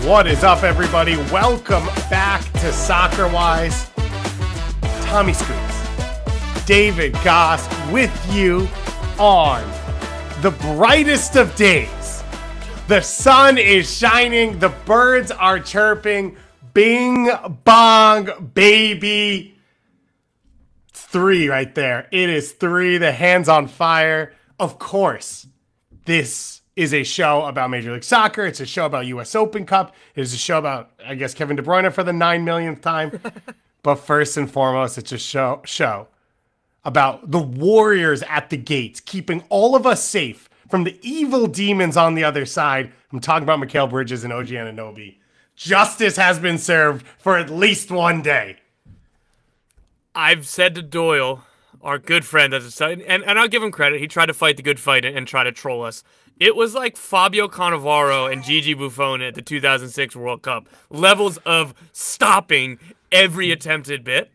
What is up, everybody? Welcome back to Soccer Wise. Tommy Scoops, David Goss with you on the brightest of days. The sun is shining, the birds are chirping. Bing bong, baby. It's 3 right there. It is 3. The hand's on fire. Of course, this is a show about Major League Soccer. It's a show about US Open Cup. It is a show about, I guess, Kevin De Bruyne for the 9 millionth time. But first and foremost, it's a show about the Warriors at the gates, keeping all of us safe from the evil demons on the other side. I'm talking about Mikal Bridges and OG Anunoby. Justice has been served for at least one day. I've said to Doyle, our good friend, and I'll give him credit, he tried to fight the good fight and try to troll us. It was like Fabio Cannavaro and Gigi Buffon at the 2006 World Cup. Levels of stopping every attempted bit.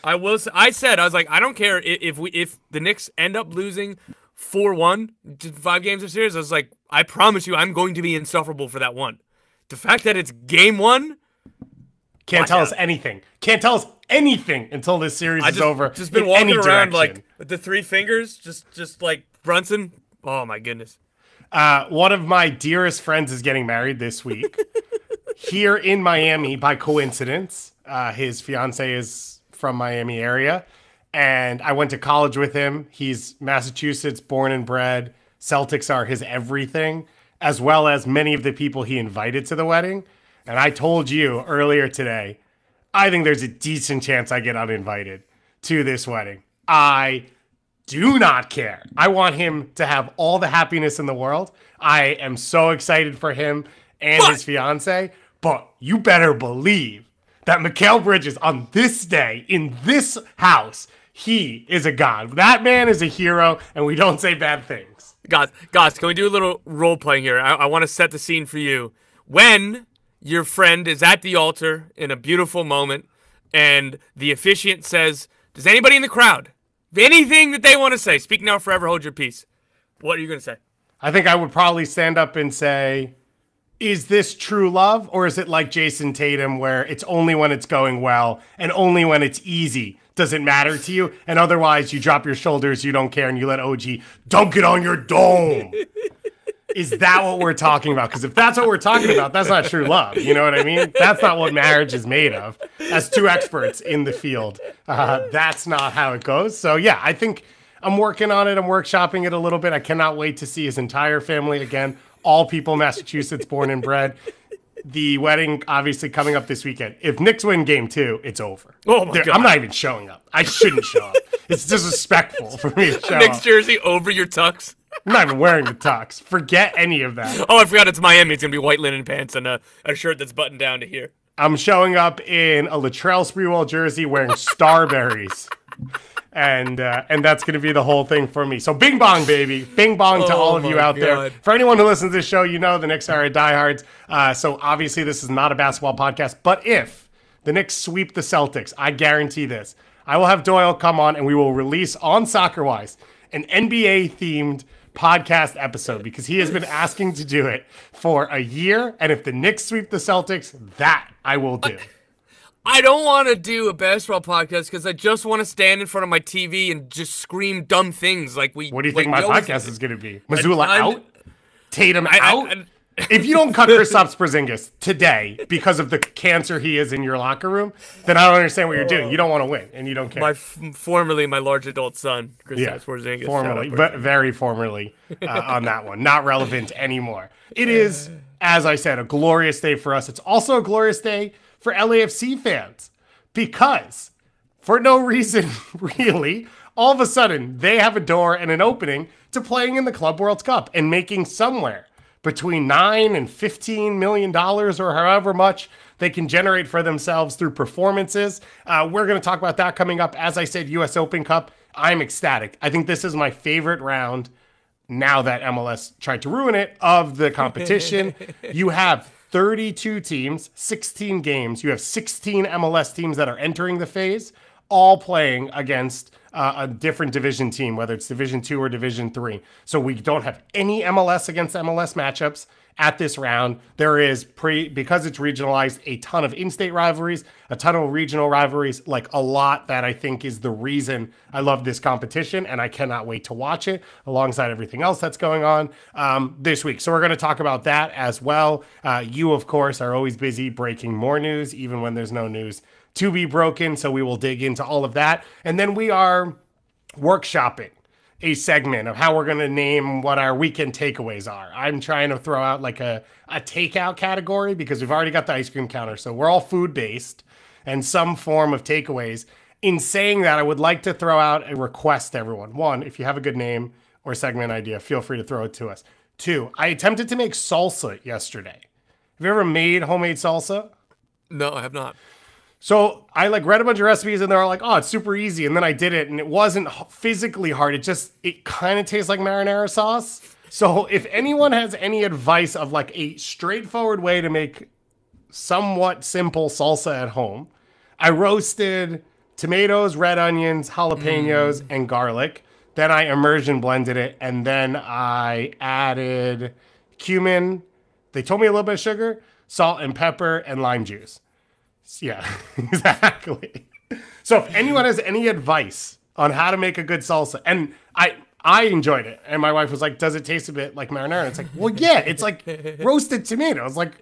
I was like, I don't care if the Knicks end up losing 4-1, 5 games of series. I was like, I promise you, I'm going to be insufferable for that one. The fact that it's game 1 can't tell us anything. Can't tell us anything until this series is over. Just been walking around like with the 3 fingers, just like Brunson. Oh my goodness. One of my dearest friends is getting married this week here in Miami by coincidence. His fiance is from Miami area, and I went to college with him. He's Massachusetts born and bred. Celtics are his everything, as well as many of the people he invited to the wedding. And I told you earlier today, I think there's a decent chance I get uninvited to this wedding. I do not care. I want him to have all the happiness in the world. I am so excited for him and his fiance, but you better believe that Mikal Bridges on this day in this house, he is a god. That man is a hero, and we don't say bad things. Guys, can we do a little role playing here? I want to set the scene for you. When your friend is at the altar in a beautiful moment, and the officiant says, does anybody in the crowd have anything that they want to say? Speak now, forever hold your peace. What are you going to say? I think I would probably stand up and say, is this true love, or is it like Jason Tatum where it's only when it's going well and only when it's easy does it matter to you, and otherwise you drop your shoulders, you don't care, and you let OG dunk it on your dome? Is that what we're talking about? Because if that's what we're talking about, that's not true love. You know what I mean? That's not what marriage is made of. As 2 experts in the field, that's not how it goes. So yeah, I think I'm working on it. I'm workshopping it a little bit. I cannot wait to see his entire family again. All people Massachusetts born and bred. The wedding obviously coming up this weekend. If Knicks win game 2, it's over. Oh my God. I'm not even showing up. I shouldn't show up. It's disrespectful for me to show up. Knicks jersey over your tux. I'm not even wearing the tux. Forget any of that. Oh, I forgot it's Miami. It's going to be white linen pants and a shirt that's buttoned down to here. I'm showing up in a Latrell Sprewell jersey wearing Starberries. And that's going to be the whole thing for me. So bing bong, baby. Bing bong to all of you out there. For anyone who listens to this show, you know the Knicks are diehards. So obviously this is not a basketball podcast. But if the Knicks sweep the Celtics, I guarantee this. I will have Doyle come on and we will release on Soccer Wise an NBA-themed podcast episode because he has been asking to do it for a year. And if the Knicks sweep the Celtics, that I will do. I don't want to do a basketball podcast because I just want to stand in front of my TV and just scream dumb things like we. What do you think my podcast is going to be? Missoula out? Tatum out? If you don't cut Kristaps Porzingis today because of the cancer he is in your locker room, then I don't understand what you're doing. You don't want to win, and you don't care. Formerly my large adult son, Kristaps Porzingis. Formerly, but very formerly on that one. Not relevant anymore. It is, as I said, a glorious day for us. It's also a glorious day for LAFC fans because, for no reason really, all of a sudden they have a door and an opening to playing in the Club World Cup and making somewhere between $9 and $15 million or however much they can generate for themselves through performances. We're going to talk about that coming up. As I said, US Open Cup, I'm ecstatic. I think this is my favorite round now that MLS tried to ruin it of the competition. You have 32 teams, 16 games. You have 16 MLS teams that are entering the phase, all playing against a different division team, whether it's Division 2 or Division 3. So we don't have any MLS against MLS matchups at this round. There is, because it's regionalized, a ton of in-state rivalries, a ton of regional rivalries, like a lot that I think is the reason I love this competition, and I cannot wait to watch it alongside everything else that's going on this week. So we're going to talk about that as well. You, of course, are always busy breaking more news, even when there's no news to be broken. So we will dig into all of that. And then we are workshopping a segment of how we're going to name what our weekend takeaways are. I'm trying to throw out like a takeout category because we've already got the ice cream counter. So we're all food based and some form of takeaways. In saying that, I would like to throw out a request to everyone. One, if you have a good name or segment idea, feel free to throw it to us. Two, I attempted to make salsa yesterday. Have you ever made homemade salsa? No, I have not. So I read a bunch of recipes and they're like, oh, it's super easy. And then I did it and it wasn't physically hard. It kind of tastes like marinara sauce. So if anyone has any advice of like a straightforward way to make somewhat simple salsa at home, I roasted tomatoes, red onions, jalapenos, and garlic. Then I immersion blended it. And then I added cumin. They told me a little bit of sugar, salt and pepper, and lime juice. Yeah, exactly. So if anyone has any advice on how to make a good salsa, and I enjoyed it, and my wife was like, does it taste a bit like marinara? It's like, well, yeah, it's like roasted tomatoes. Like,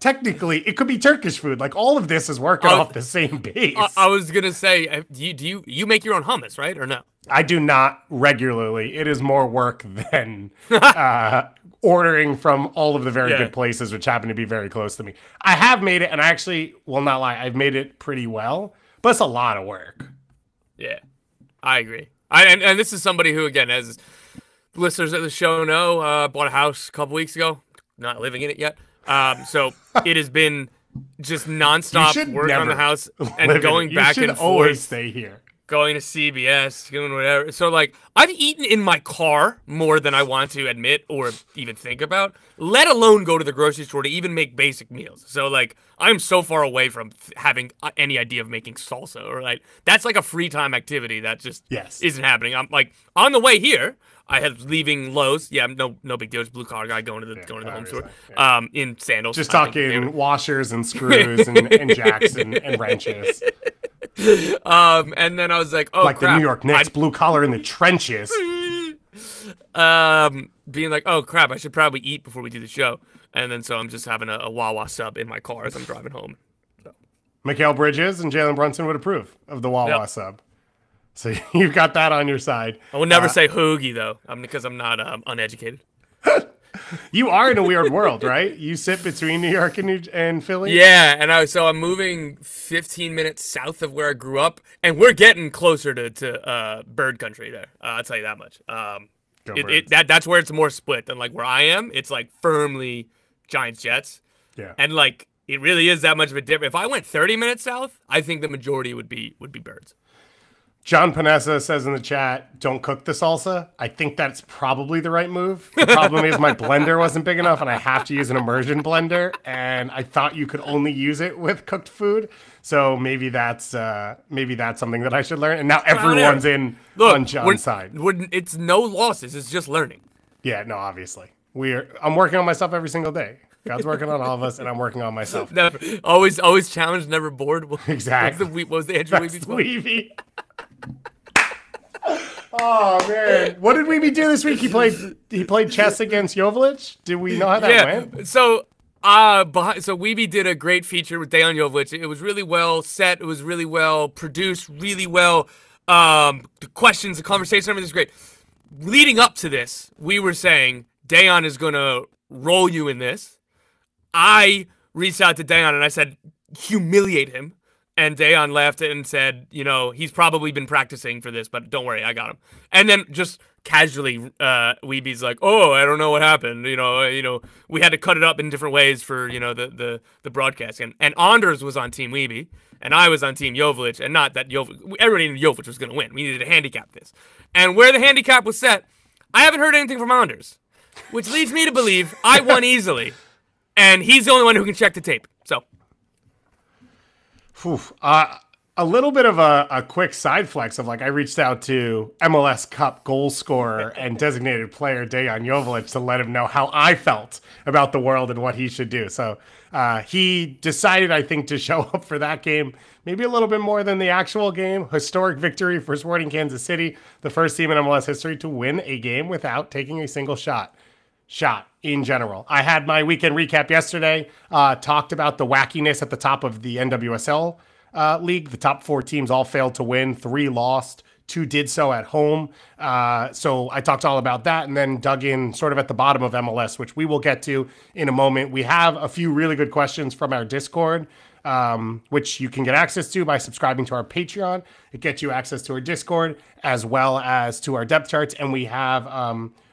technically, it could be Turkish food. Like, all of this is working off the same base. I was going to say, do you make your own hummus, right, or no? I do not regularly. It is more work than ordering from all of the very good places, which happen to be very close to me. I have made it, and I actually will not lie, I've made it pretty well, but it's a lot of work. Yeah, I agree. And this is somebody who, again, as listeners of the show know, bought a house a couple weeks ago, not living in it yet. So it has been just nonstop work on the house and going back and forth. You should always stay here. Going to CBS, doing whatever. So, I've eaten in my car more than I want to admit or even think about, let alone go to the grocery store to even make basic meals. So, I'm so far away from having any idea of making salsa. Or, that's like a free time activity that just isn't happening. I'm, on the way here, I had leaving Lowe's. Yeah, no big deal. It's blue collar guy going to the home store. Yeah. In sandals. Just talking washers and screws and jacks and wrenches. And then I was like, oh, like crap. The New York Knicks, blue collar in the trenches. Being like, oh crap, I should probably eat before we do the show. And then so I'm just having a Wawa sub in my car as I'm driving home. So. Mikal Bridges and Jalen Brunson would approve of the Wawa sub. So you've got that on your side. I will never say hoagie though, because I'm not uneducated. You are in a weird world, right? You sit between New York and Philly? Yeah, and I'm moving 15 minutes south of where I grew up, and we're getting closer to bird country there. I'll tell you that much. That's where it's more split than where I am. It's firmly Giants Jets. Yeah. And it really is that much of a difference. If I went 30 minutes south, I think the majority would be birds. John Panessa says in the chat, don't cook the salsa. I think that's probably the right move. The problem is my blender wasn't big enough and I have to use an immersion blender. And I thought you could only use it with cooked food. So maybe that's something that I should learn. And now everyone's on John's side. It's no losses. It's just learning. Yeah, no, obviously. I'm working on myself every single day. God's working on all of us, and I'm working on myself. Never, always challenged, never bored. Exactly. What was the Andrew Weeby? Oh man, what did Weeby do this week? He played chess against Jovic. Did we know how that went? So Weeby did a great feature with Dejan Jovic. It was really well set. It was really well produced. Really well. The questions, the conversation, everything was great. Leading up to this, we were saying Dejan is gonna roll you in this. I reached out to Dejan and I said, humiliate him. And Dejan laughed and said, he's probably been practicing for this, but don't worry, I got him. And then just casually, Weeby's like, oh, I don't know what happened. We had to cut it up in different ways for, the broadcast. And Anders was on Team Weeby, and I was on Team Jovic, and not that everybody knew Jovic was going to win. We needed to handicap this. And where the handicap was set, I haven't heard anything from Anders, which leads me to believe I won easily. And he's the only one who can check the tape. So. a little bit of a quick side flex of like I reached out to MLS Cup goal scorer and designated player Dejan Joveljic to let him know how I felt about the world and what he should do. So he decided, I think, to show up for that game, maybe a little bit more than the actual game. Historic victory for Sporting Kansas City, the first team in MLS history to win a game without taking a single shot in general. I had my weekend recap yesterday, talked about the wackiness at the top of the NWSL league. The top 4 teams all failed to win, 3 lost, 2 did so at home. So I talked all about that and then dug in sort of at the bottom of MLS, which we will get to in a moment. We have a few really good questions from our Discord, which you can get access to by subscribing to our Patreon. It gets you access to our Discord as well as to our depth charts. And we have,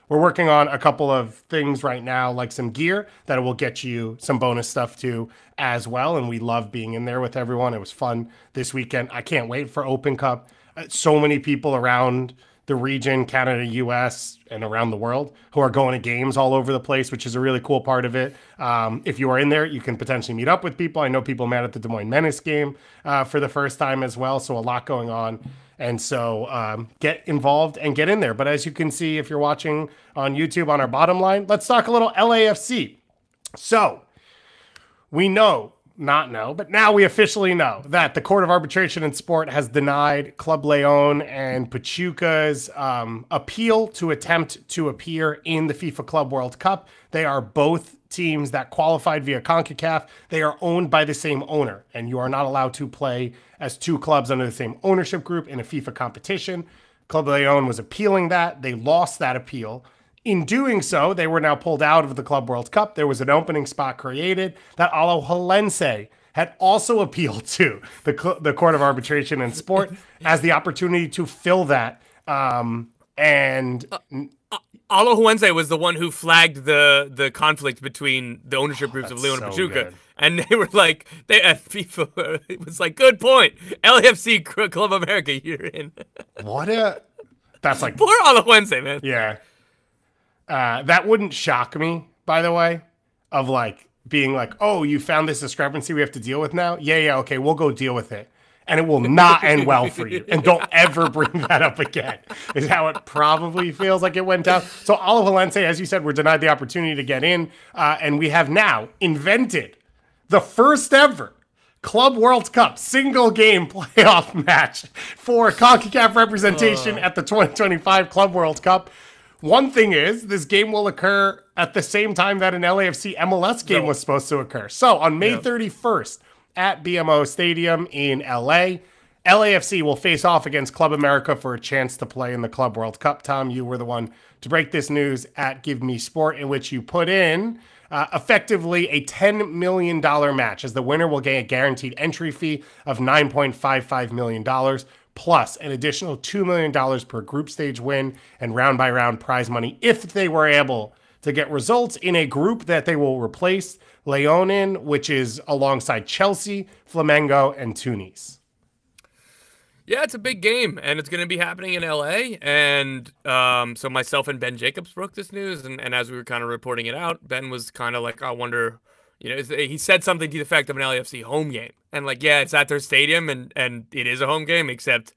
we're working on a couple of things right now, like some gear that will get you some bonus stuff too as well. And we love being in there with everyone. It was fun this weekend. I can't wait for Open Cup. So many people around the region, Canada, US, and around the world who are going to games all over the place, which is a really cool part of it. If you are in there, you can potentially meet up with people. I know people met at the Des Moines Menace game for the first time as well. So a lot going on. And so get involved and get in there. But as you can see, if you're watching on YouTube on our bottom line, let's talk a little LAFC. So we not know, but now we officially know that the Court of Arbitration in Sport has denied Club Leon and Pachuca's appeal to attempt to appear in the FIFA Club World Cup. They are both teams that qualified via CONCACAF. They are owned by the same owner, and you are not allowed to play as 2 clubs under the same ownership group in a FIFA competition. Club Leon was appealing that. They lost that appeal. In doing so, they were now pulled out of the Club World Cup. There was an opening spot created that Alajuelense had also appealed to the Court of Arbitration in Sport as the opportunity to fill that. Alajuelense was the one who flagged the conflict between the ownership groups of Leon and Pachuca. Good. And they were like, FIFA, it was like, good point. LAFC Club America, you're in. That's like. Poor Alajuelense, man. Yeah. That wouldn't shock me, by the way, of like being like, oh, you found this discrepancy we have to deal with now? Yeah, okay, we'll go deal with it. And it will not end well for you. And don't ever bring that up again, is how it probably feels like it went down. So Alajuelense, as you said, were denied the opportunity to get in. And we have now invented the first ever Club World Cup single game playoff match for CONCACAF representation at the 2025 Club World Cup. One thing is, this game will occur at the same time that an LAFC MLS game was supposed to occur. So on May 31st at BMO Stadium in LA, LAFC will face off against Club America for a chance to play in the Club World Cup. Tom, you were the one to break this news at Give Me Sport, in which you put in effectively a $10 million match, as the winner will get a guaranteed entry fee of $9.55 million. Plus an additional $2 million per group stage win and round-by-round prize money if they were able to get results in a group that they will replace Leon in, which is alongside Chelsea, Flamengo, and Tunis. Yeah, it's a big game, and it's going to be happening in LA. And so myself and Ben Jacobs broke this news, and as we were kind of reporting it out, Ben was kind of like, I wonder, he said something to the effect of an LAFC home game. And like, yeah, it's at their stadium, and it is a home game, except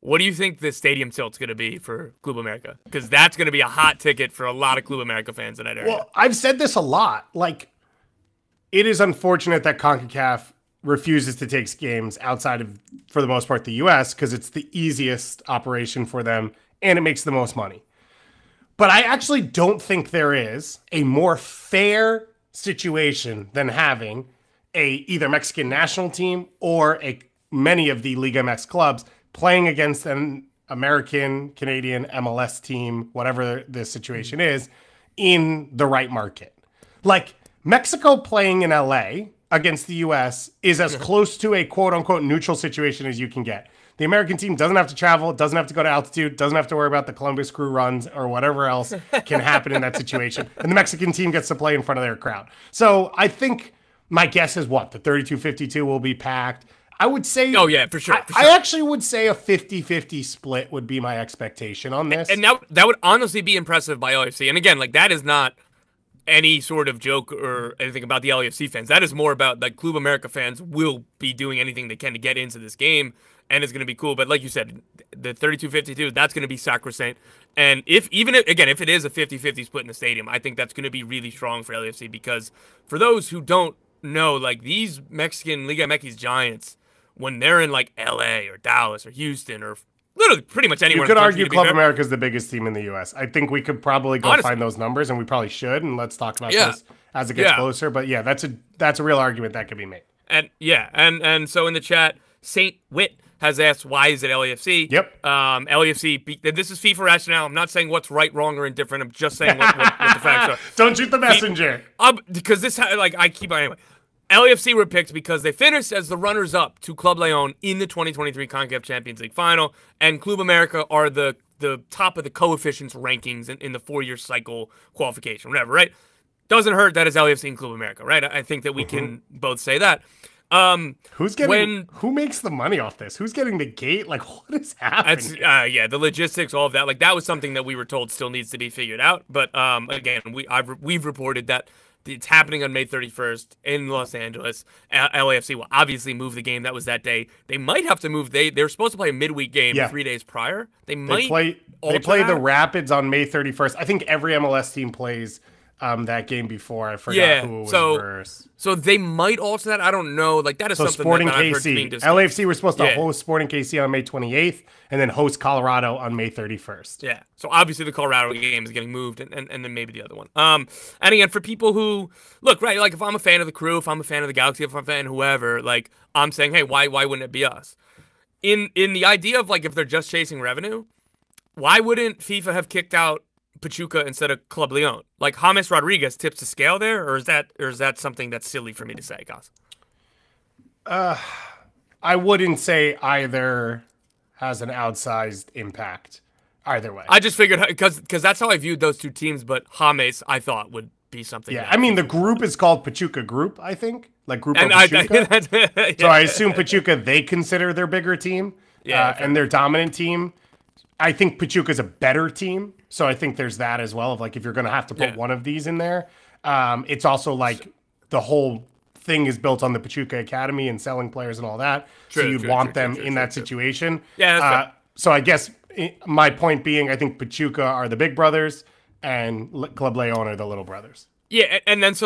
what do you think the stadium tilt's going to be for Club America? Because that's going to be a hot ticket for a lot of Club America fans in that area. Well, I've said this a lot. Like, it is unfortunate that CONCACAF refuses to take games outside of, for the most part, the U.S. because it's the easiest operation for them, and it makes the most money. But I actually don't think there is a more fair situation than having either Mexican national team or many of the Liga MX clubs playing against an American, Canadian, MLS team, whatever the situation is, in the right market. Like, Mexico playing in LA against the US is as close to a quote-unquote neutral situation as you can get. The American team doesn't have to travel, doesn't have to go to altitude, doesn't have to worry about the Columbus Crew runs or whatever else can happen in that situation. And the Mexican team gets to play in front of their crowd. So I think my guess is the 32-52 will be packed. I would say... Oh, yeah, for sure. I actually would say a 50-50 split would be my expectation on this. And that would honestly be impressive by LAFC. And again, like, that is not any sort of joke or anything about the LAFC fans. That is more about like Club America fans will be doing anything they can to get into this game, and it's going to be cool. But like you said, the 32-52, that's going to be sacrosanct. And if it is a 50-50 split in the stadium, I think that's going to be really strong for LAFC, because for those who don't know, like these Mexican Liga MX Giants, when they're in like LA or Dallas or Houston or literally pretty much anywhere, you could argue Club America is the biggest team in the U.S. I think we could probably go find those numbers, and we probably should. And let's talk about this as it gets closer. But yeah, that's a real argument that could be made. And so in the chat, Saint Witt has asked, why is it LAFC? Yep. LAFC, this is FIFA rationale. I'm not saying what's right, wrong, or indifferent. I'm just saying what the facts are. Don't shoot the messenger. Because this, like, I keep on, anyway. LAFC were picked because they finished as the runners-up to Club Leon in the 2023 CONCACAF Champions League final, and Club America are the top of the coefficients rankings in the 4-year cycle qualification, whatever, right? Doesn't hurt that it's LAFC and Club America, right? I think that we can both say that. Who makes the money off this? Who's getting the gate? Like, what is happening? The logistics, all of that. Like, that was something that we were told still needs to be figured out. But again, we've reported that it's happening on May 31st in Los Angeles. LAFC will obviously move the game. That was that day. They might have to move. They're supposed to play a midweek game 3 days prior. They play the Rapids on May 31st. I think every MLS team plays that game before. I forgot who it was versus. So they might alter that. I don't know. Like, that is something Sporting that I've heard KC. being discussed. LAFC were supposed to host Sporting KC on May 28th and then host Colorado on May 31st. Yeah. So obviously the Colorado game is getting moved, and then maybe the other one. And again, for people who look, right, like if I'm a fan of the Crew, if I'm a fan of the Galaxy, if I'm a fan of whoever, like I'm saying, hey, why wouldn't it be us? In the idea of like if they're just chasing revenue, why wouldn't FIFA have kicked out Pachuca instead of Club Leon? Like James Rodriguez tips the scale there, or is that something that's silly for me to say, Gus? I wouldn't say either has an outsized impact. Either way, I just figured because that's how I viewed those two teams. But James, I thought would be something. Yeah, I mean the group is called Pachuca Group. I think like Group of Pachuca. So I assume Pachuca they consider their bigger team, and their dominant team. I think Pachuca's a better team, so I think there's that as well. Of like if you're going to have to put one of these in there, it's also like the whole thing is built on the Pachuca Academy and selling players and all that. So you'd want them in that situation. Yeah. So I guess my point being, I think Pachuca are the big brothers and Club Leon are the little brothers. Yeah, and then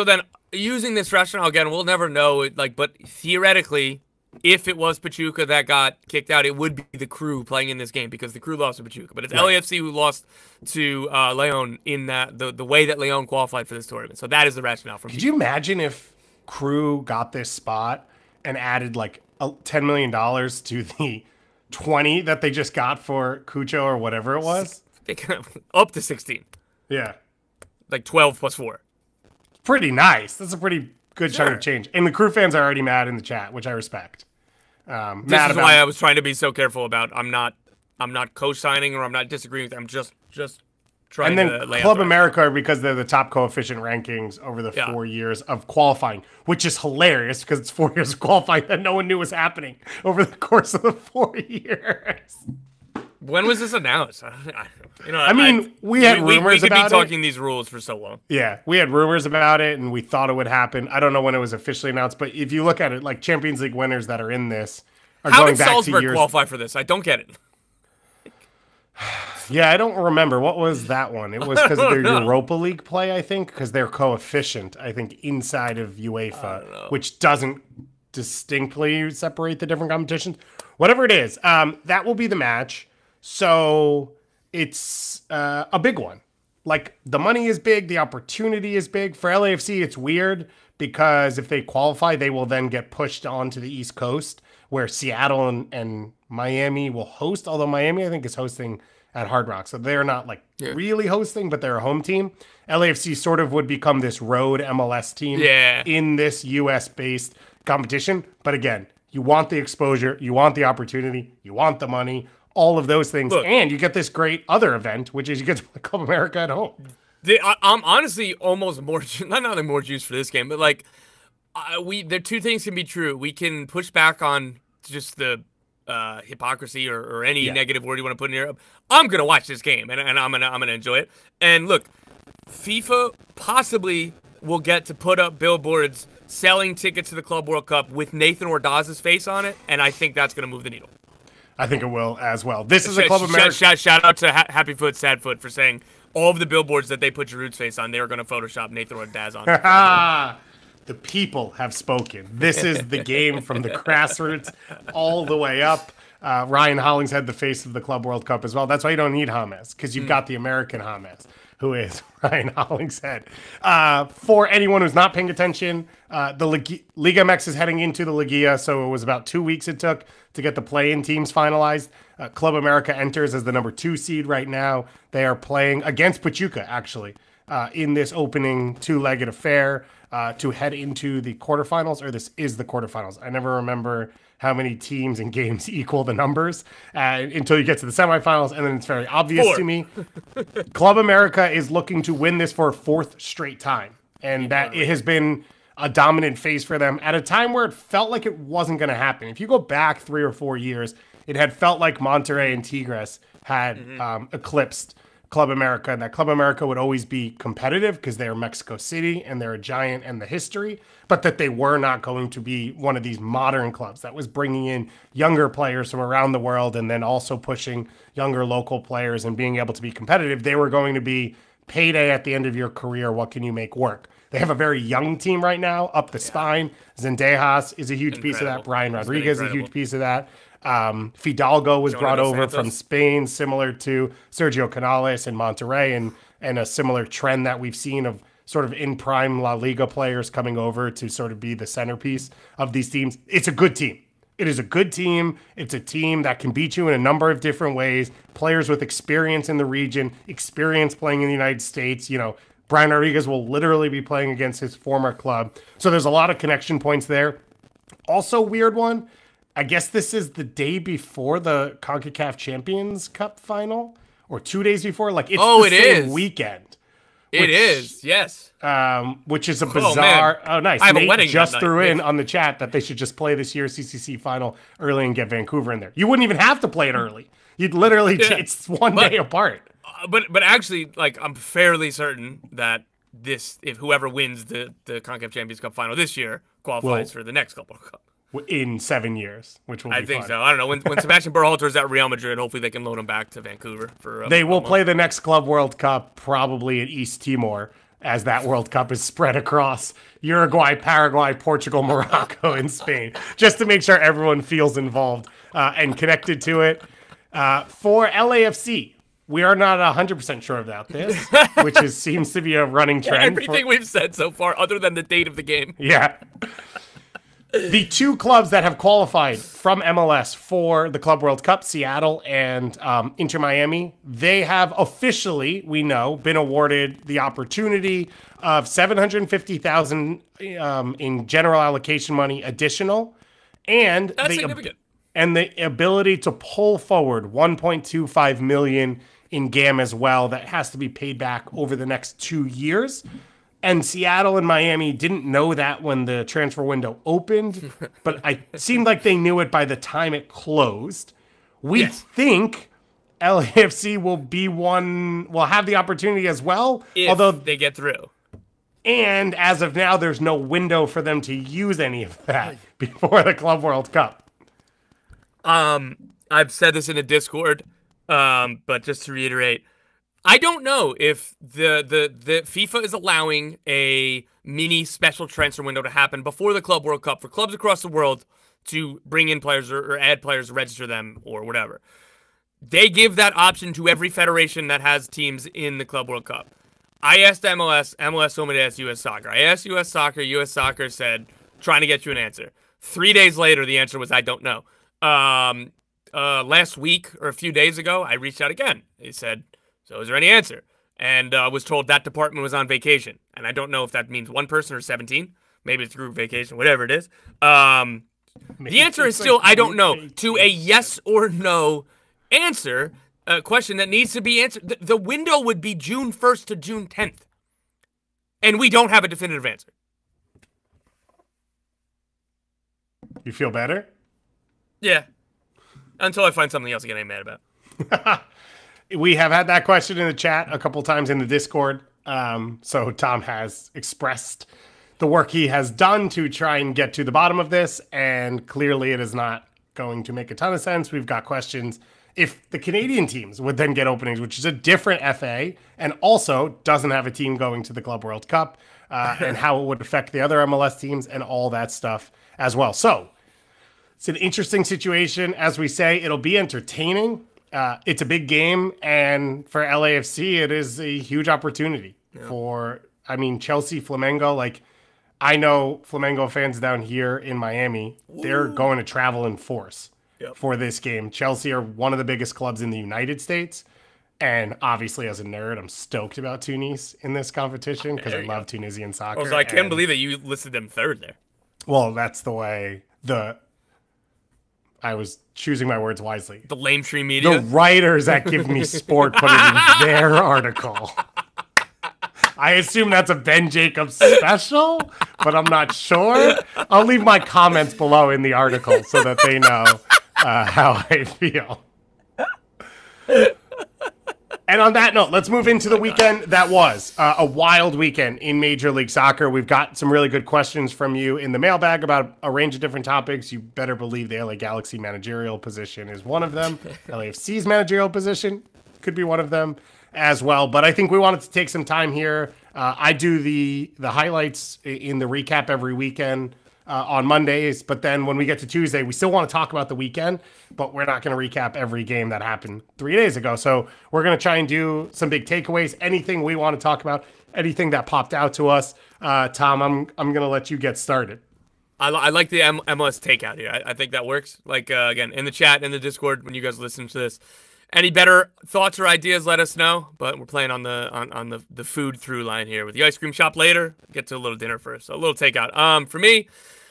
using this rationale again, we'll never know. Like, but theoretically, if it was Pachuca that got kicked out, it would be the Crew playing in this game because the Crew lost to Pachuca. But it's LAFC who lost to Leon in that the way that Leon qualified for this tournament. So that is the rationale for me. Could you imagine if Crew got this spot and added like $10 million to the 20 that they just got for Cucho or whatever it was? Up to 16. Yeah. Like 12 plus 4. Pretty nice. That's a pretty good chunk of change. And the Crew fans are already mad in the chat, which I respect. This is why I was trying to be so careful about I'm not co-signing or I'm not disagreeing with them. I'm just trying to lay out. And then Club America, because they're the top coefficient rankings over the 4 years of qualifying, which is hilarious because it's 4 years of qualifying that no one knew was happening over the course of the 4 years. When was this announced? We had rumors about it. We could be talking these rules for so long. Yeah, we had rumors about it, and we thought it would happen. I don't know when it was officially announced, but if you look at it, like Champions League winners that are in this are going back to years. How did Salzburg qualify for this? I don't get it. Yeah, I don't remember. What was that one? It was because of their Europa League play, I think, because their coefficient, I think, inside of UEFA, which doesn't distinctly separate the different competitions. Whatever it is, that will be the match. So it's a big one. Like, the money is big. The opportunity is big. For LAFC, it's weird because if they qualify, they will then get pushed onto the East Coast where Seattle and Miami will host. Although Miami, I think, is hosting at Hard Rock. So they're not, like, really hosting, but they're a home team. LAFC sort of would become this road MLS team in this U.S.-based competition. But again, you want the exposure. You want the opportunity. You want the money. All of those things, and you get this great other event, which is you get to play Club America at home. I'm honestly almost more not more juice for this game, but like the two things can be true. We can push back on just the hypocrisy or any negative word you want to put in here. I'm gonna watch this game and I'm gonna enjoy it. And look, FIFA possibly will get to put up billboards selling tickets to the Club World Cup with Nathan Ordaz's face on it, and I think that's going to move the needle. I think it will as well. This is a Club America. Shout out to Happy Foot, Sad Foot for saying all of the billboards that they put Giroud's face on, they were going to Photoshop Nathan Ordaz on it. The people have spoken. This is the game from the grassroots all the way up. Ryan Hollingshead, the face of the Club World Cup as well. That's why you don't need James, because you've got the American James, who is Ryan Hollingshead. For anyone who's not paying attention, the Liga MX is heading into the Liguilla, so it was about 2 weeks it took to get the play-in teams finalized. Club America enters as the number 2 seed right now. They are playing against Pachuca, actually, in this opening two-legged affair to head into the quarterfinals, or this is the quarterfinals. I never remember how many teams and games equal the numbers until you get to the semifinals, and then it's very obvious to me. Club America is looking to win this for a 4th straight time, and that it has been a dominant phase for them at a time where it felt like it wasn't going to happen. If you go back 3 or 4 years, it had felt like Monterrey and Tigres had eclipsed Club America, and that Club America would always be competitive because they're Mexico City and they're a giant and the history, but that they were not going to be one of these modern clubs that was bringing in younger players from around the world and then also pushing younger local players and being able to be competitive. They were going to be payday at the end of your career. What can you make work? They have a very young team right now, up the spine. Zendejas is a huge piece of that. Brian Rodriguez is a huge piece of that. Fidalgo was brought over from Spain, similar to Sergio Canales in Monterrey, and a similar trend that we've seen of sort of in prime La Liga players coming over to sort of be the centerpiece of these teams. It's a good team. It is a good team. It's a team that can beat you in a number of different ways. Players with experience in the region, experience playing in the United States. You know, Brian Rodriguez will literally be playing against his former club. So there's a lot of connection points there. Also, weird one. I guess this is the day before the CONCACAF Champions Cup final, or 2 days before. Like it's the same weekend. It is, yes. Which is a bizarre. Oh, nice. I have Nate a wedding just threw in on the chat that they should just play this year's CCC final early and get Vancouver in there. You wouldn't even have to play it early. You'd literally it's one day apart. But actually, like, I'm fairly certain that if whoever wins the CONCACAF Champions Cup final this year qualifies for the next Club World Cup. In 7 years, which will be I think fun. so. I don't know. When Sebastian Berhalter is at Real Madrid, hopefully they can load him back to Vancouver. They will play the next Club World Cup probably at East Timor, as that World Cup is spread across Uruguay, Paraguay, Portugal, Morocco, and Spain, just to make sure everyone feels involved and connected to it. For LAFC, we are not 100% sure about this, which seems to be a running trend. Everything we've said so far, other than the date of the game. Yeah. The 2 clubs that have qualified from MLS for the Club World Cup, Seattle and Inter Miami, they have officially, we know, been awarded the opportunity of $750,000 in general allocation money additional, and that's significant. And the ability to pull forward $1.25 million in GAM as well. That has to be paid back over the next 2 years. And Seattle and Miami didn't know that when the transfer window opened, but it seemed like they knew it by the time it closed. We think LAFC will have the opportunity as well, although they get through. And as of now, there's no window for them to use any of that before the Club World Cup. I've said this in a Discord, but just to reiterate, I don't know if the FIFA is allowing a mini special transfer window to happen before the Club World Cup for clubs across the world to bring in players or add players, register them, or whatever. They give that option to every federation that has teams in the Club World Cup. I asked MLS told me to ask US Soccer. I asked US Soccer said, trying to get you an answer. 3 days later, the answer was, I don't know. Last week or a few days ago, I reached out again. They said, so is there any answer? And was told that department was on vacation. And I don't know if that means one person or 17. Maybe it's group vacation, whatever it is. The answer is still, I don't know. To a yes or no answer, a question that needs to be answered. The window would be June 1st to June 10th. And we don't have a definitive answer. You feel better? Yeah. Until I find something else to get mad about. We have had that question in the chat a couple times in the Discord. So Tom has expressed the work he has done to try and get to the bottom of this, and clearly it is not going to make a ton of sense. We've got questions if the Canadian teams would then get openings, which is a different FA, and also doesn't have a team going to the Club World Cup, and how it would affect the other MLS teams and all that stuff as well. So it's an interesting situation. As we say, it'll be entertaining. It's a big game, and for LAFC, it is a huge opportunity for, Chelsea, Flamengo. Like, I know Flamengo fans down here in Miami, they're going to travel in force for this game. Chelsea are one of the biggest clubs in the United States. And obviously, as a nerd, I'm stoked about Tunis in this competition because I love Tunisian soccer. Also, I can't believe that you listed them third there. Well, that's the way I was choosing my words wisely. The lamestream media. The writers that give me sport put it in their article. I assume that's a Ben Jacobs special, but I'm not sure. I'll leave my comments below in the article so that they know how I feel. And on that note, let's move into the weekend that was a wild weekend in Major League Soccer. We've got some really good questions from you in the mailbag about a range of different topics. You better believe the LA Galaxy managerial position is one of them. LAFC's managerial position could be one of them as well. But I think we wanted to take some time here. I do the highlights in the recap every weekend on Mondays, but then when we get to Tuesday, we still want to talk about the weekend, but we're not going to recap every game that happened 3 days ago. So we're going to try and do some big takeaways, anything we want to talk about, anything that popped out to us. Tom, I'm going to let you get started. I like the MLS takeout here. I think that works. Like, again, in the chat, in the Discord, when you guys listen to this, any better thoughts or ideas, let us know. But we're playing on the food through line here with the ice cream shop later. Get to a little dinner first. So a little takeout. For me,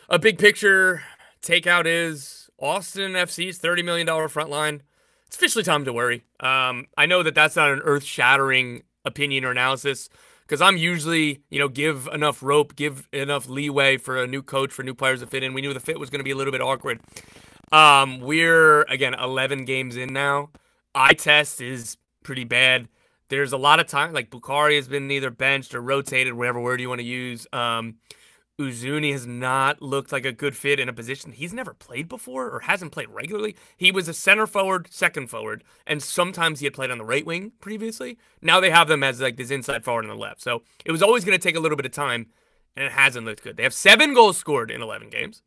a big picture takeout is Austin FC's $30 million front line. It's officially time to worry. I know that that's not an earth-shattering opinion or analysis because I'm usually, give enough rope, give enough leeway for a new coach, for new players to fit in. We knew the fit was going to be a little bit awkward. We're, again, 11 games in now. Eye test is pretty bad. There's a lot of time, like Bukhari has been either benched or rotated, whatever word you want to use. Uzuni has not looked like a good fit in a position he's never played before or hasn't played regularly. He was a center forward, second forward, and sometimes he had played on the right wing previously. Now they have them as like this inside forward on the left. So it was always going to take a little bit of time, and it hasn't looked good. They have 7 goals scored in 11 games.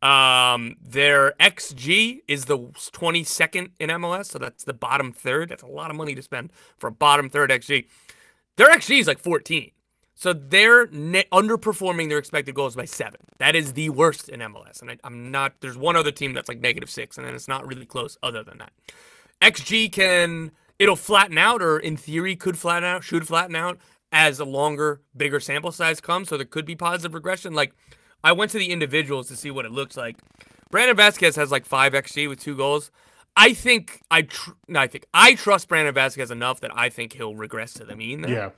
Their XG is the 22nd in MLS, so that's the bottom third. That's a lot of money to spend for a bottom third XG. Their XG is like 14. So they're underperforming their expected goals by 7. That is the worst in MLS. And I'm not, there's one other team that's like -6, and then it's not really close other than that. XG it'll flatten out, or in theory could flatten out, should flatten out as a longer, bigger sample size comes. So there could be positive regression. Like, I went to the individuals to see what it looks like. Brandon Vasquez has like 5 XG with 2 goals. I trust Brandon Vasquez enough that I think he'll regress to the mean there.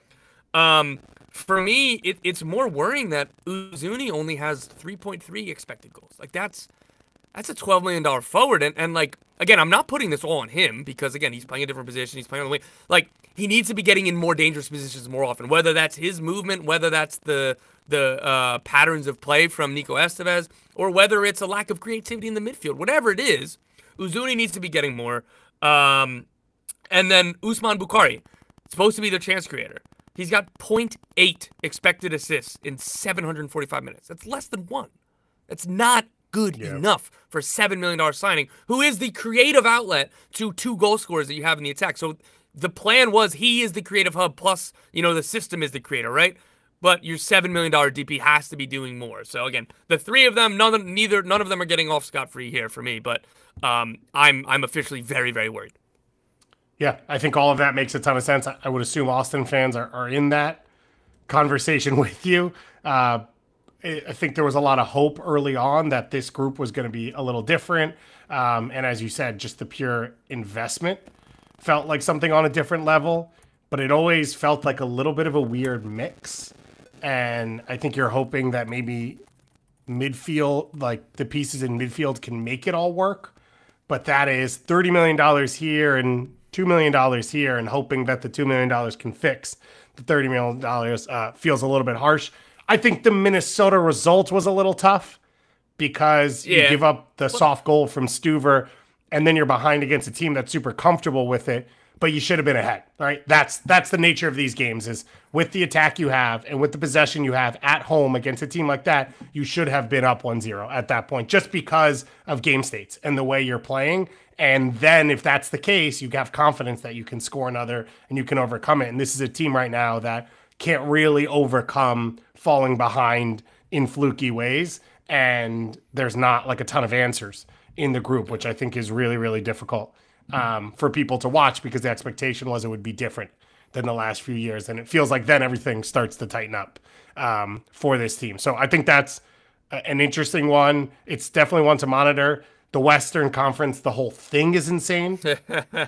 Yeah. For me, it's more worrying that Uzuni only has 3.3 expected goals. Like, that's a $12 million forward. And like, again, I'm not putting this all on him because, again, he's playing a different position. He's playing on the wing. Like, he needs to be getting in more dangerous positions more often, whether that's his movement, whether that's the patterns of play from Nico Estevez, or whether it's a lack of creativity in the midfield. Whatever it is, Uzuni needs to be getting more. And then Usman Bukhari, supposed to be their chance creator. He's got 0.8 expected assists in 745 minutes. That's less than 1. That's not good enough for a $7 million signing, who is the creative outlet to 2 goal scorers that you have in the attack. So the plan was he is the creative hub, plus, the system is the creator, right? But your $7 million DP has to be doing more. So again, the 3 of them, none of them are getting off scot-free here for me. But I'm officially very, very worried. Yeah, I think all of that makes a ton of sense. I would assume Austin fans are in that conversation with you. I think there was a lot of hope early on that this group was going to be a little different. And as you said, just the pure investment felt like something on a different level. But it always felt like a little bit of a weird mix. And I think you're hoping that maybe midfield, like the pieces in midfield can make it all work. But that is $30 million here and $2 million here and hoping that the $2 million can fix the $30 million feels a little bit harsh. I think the Minnesota result was a little tough because you give up the soft goal from Stuver and then you're behind against a team that's super comfortable with it, but you should have been ahead, right? That's the nature of these games is with the attack you have and with the possession you have at home against a team like that, you should have been up 1-0 at that point just because of game states and the way you're playing. And then if that's the case, you have confidence that you can score another and you can overcome it. And this is a team right now that can't really overcome falling behind in fluky ways. And there's not like a ton of answers in the group, which I think is really, really difficult for people to watch because the expectation was it would be different than the last few years. And it feels like then everything starts to tighten up for this team. So I think that's an interesting one. It's definitely one to monitor. The Western Conference, the whole thing is insane.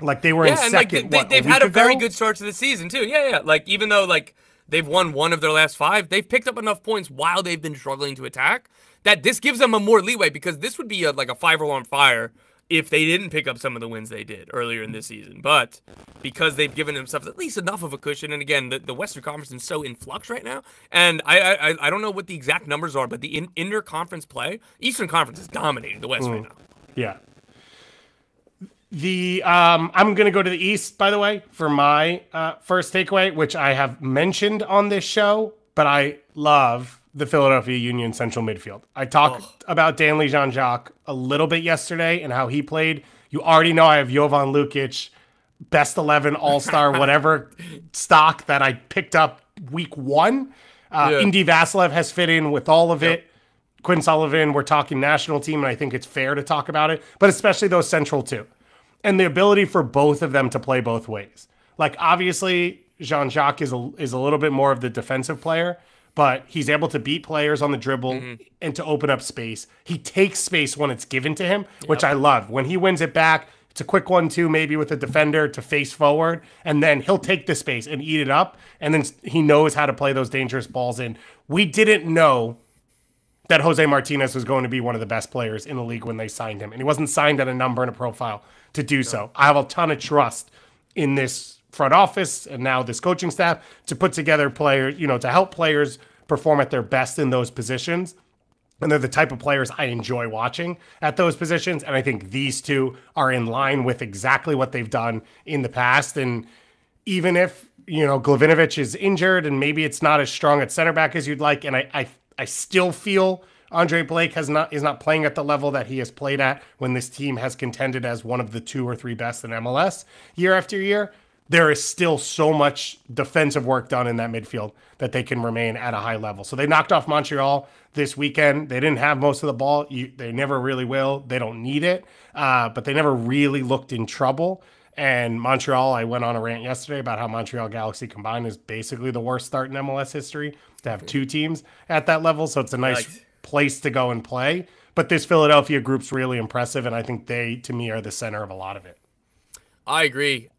Like they were in second. Like they've had a very good start to the season too. Yeah. Like even though like they've won one of their last 5, they've picked up enough points while they've been struggling to attack that this gives them a more leeway because this would be like a 5-alarm fire if they didn't pick up some of the wins they did earlier in this season. But because they've given themselves at least enough of a cushion, and again, the Western Conference is so in flux right now, and I don't know what the exact numbers are, but the inter-conference play, Eastern Conference is dominating the West right now. Yeah. I'm going to go to the East, by the way, for my first takeaway, which I have mentioned on this show, but I love the Philadelphia Union central midfield. I talked about Danley Jean-Jacques a little bit yesterday and how he played. You already know I have Jovan Lukic, best 11 all-star, whatever stock that I picked up week 1. Indy Vassilev has fit in with all of it. Quinn Sullivan, we're talking national team, and I think it's fair to talk about it, but especially those central two. And the ability for both of them to play both ways. Like, obviously, Jean-Jacques is a little bit more of the defensive player, but he's able to beat players on the dribble and to open up space. He takes space when it's given to him, which I love. When he wins it back, it's a quick 1-2 maybe with a defender to face forward, and then he'll take the space and eat it up, and then he knows how to play those dangerous balls in. We didn't know that Jose Martinez was going to be one of the best players in the league when they signed him. And he wasn't signed at a number and a profile to do so. I have a ton of trust in this front office and now this coaching staff to put together players, to help players perform at their best in those positions. And they're the type of players I enjoy watching at those positions. And I think these two are in line with exactly what they've done in the past. And even if, Glavinovic is injured and maybe it's not as strong at center back as you'd like, and I still feel Andre Blake is not playing at the level that he has played at when this team has contended as one of the 2 or 3 best in MLS year after year. There is still so much defensive work done in that midfield that they can remain at a high level. So they knocked off Montreal this weekend. They didn't have most of the ball. They never really will. They don't need it, but they never really looked in trouble. And Montreal, I went on a rant yesterday about how Montreal Galaxy combined is basically the worst start in MLS history to have 2 teams at that level. So it's a nice place to go and play. But this Philadelphia group's really impressive, and I think they, to me, are the center of a lot of it. I agree.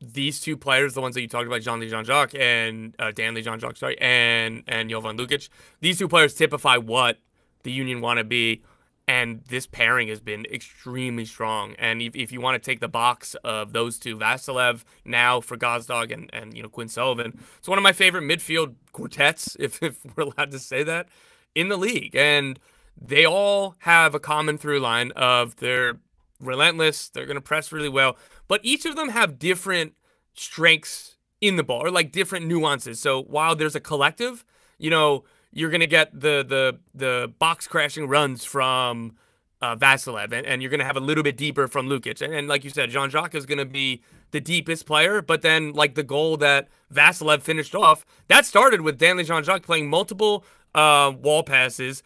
These 2 players, the ones that you talked about, Danley Jean-Jacques and Danley Jean-Jacques, and Jovan Lukic, these 2 players typify what the Union want to be. And this pairing has been extremely strong. And if you want to take the box of those 2, Vassilev now for Gazdag and Quinn Sullivan, it's one of my favorite midfield quartets, if we're allowed to say that, in the league. And they all have a common through line of they're relentless, they're going to press really well, but each of them have different strengths in the ball, or like different nuances. So while there's a collective, you're going to get the box crashing runs from Vassilev, and you're going to have a little bit deeper from Lukic. And like you said, Jean-Jacques is going to be the deepest player, but then like the goal that Vassilev finished off, that started with Danley Jean-Jacques playing multiple wall passes,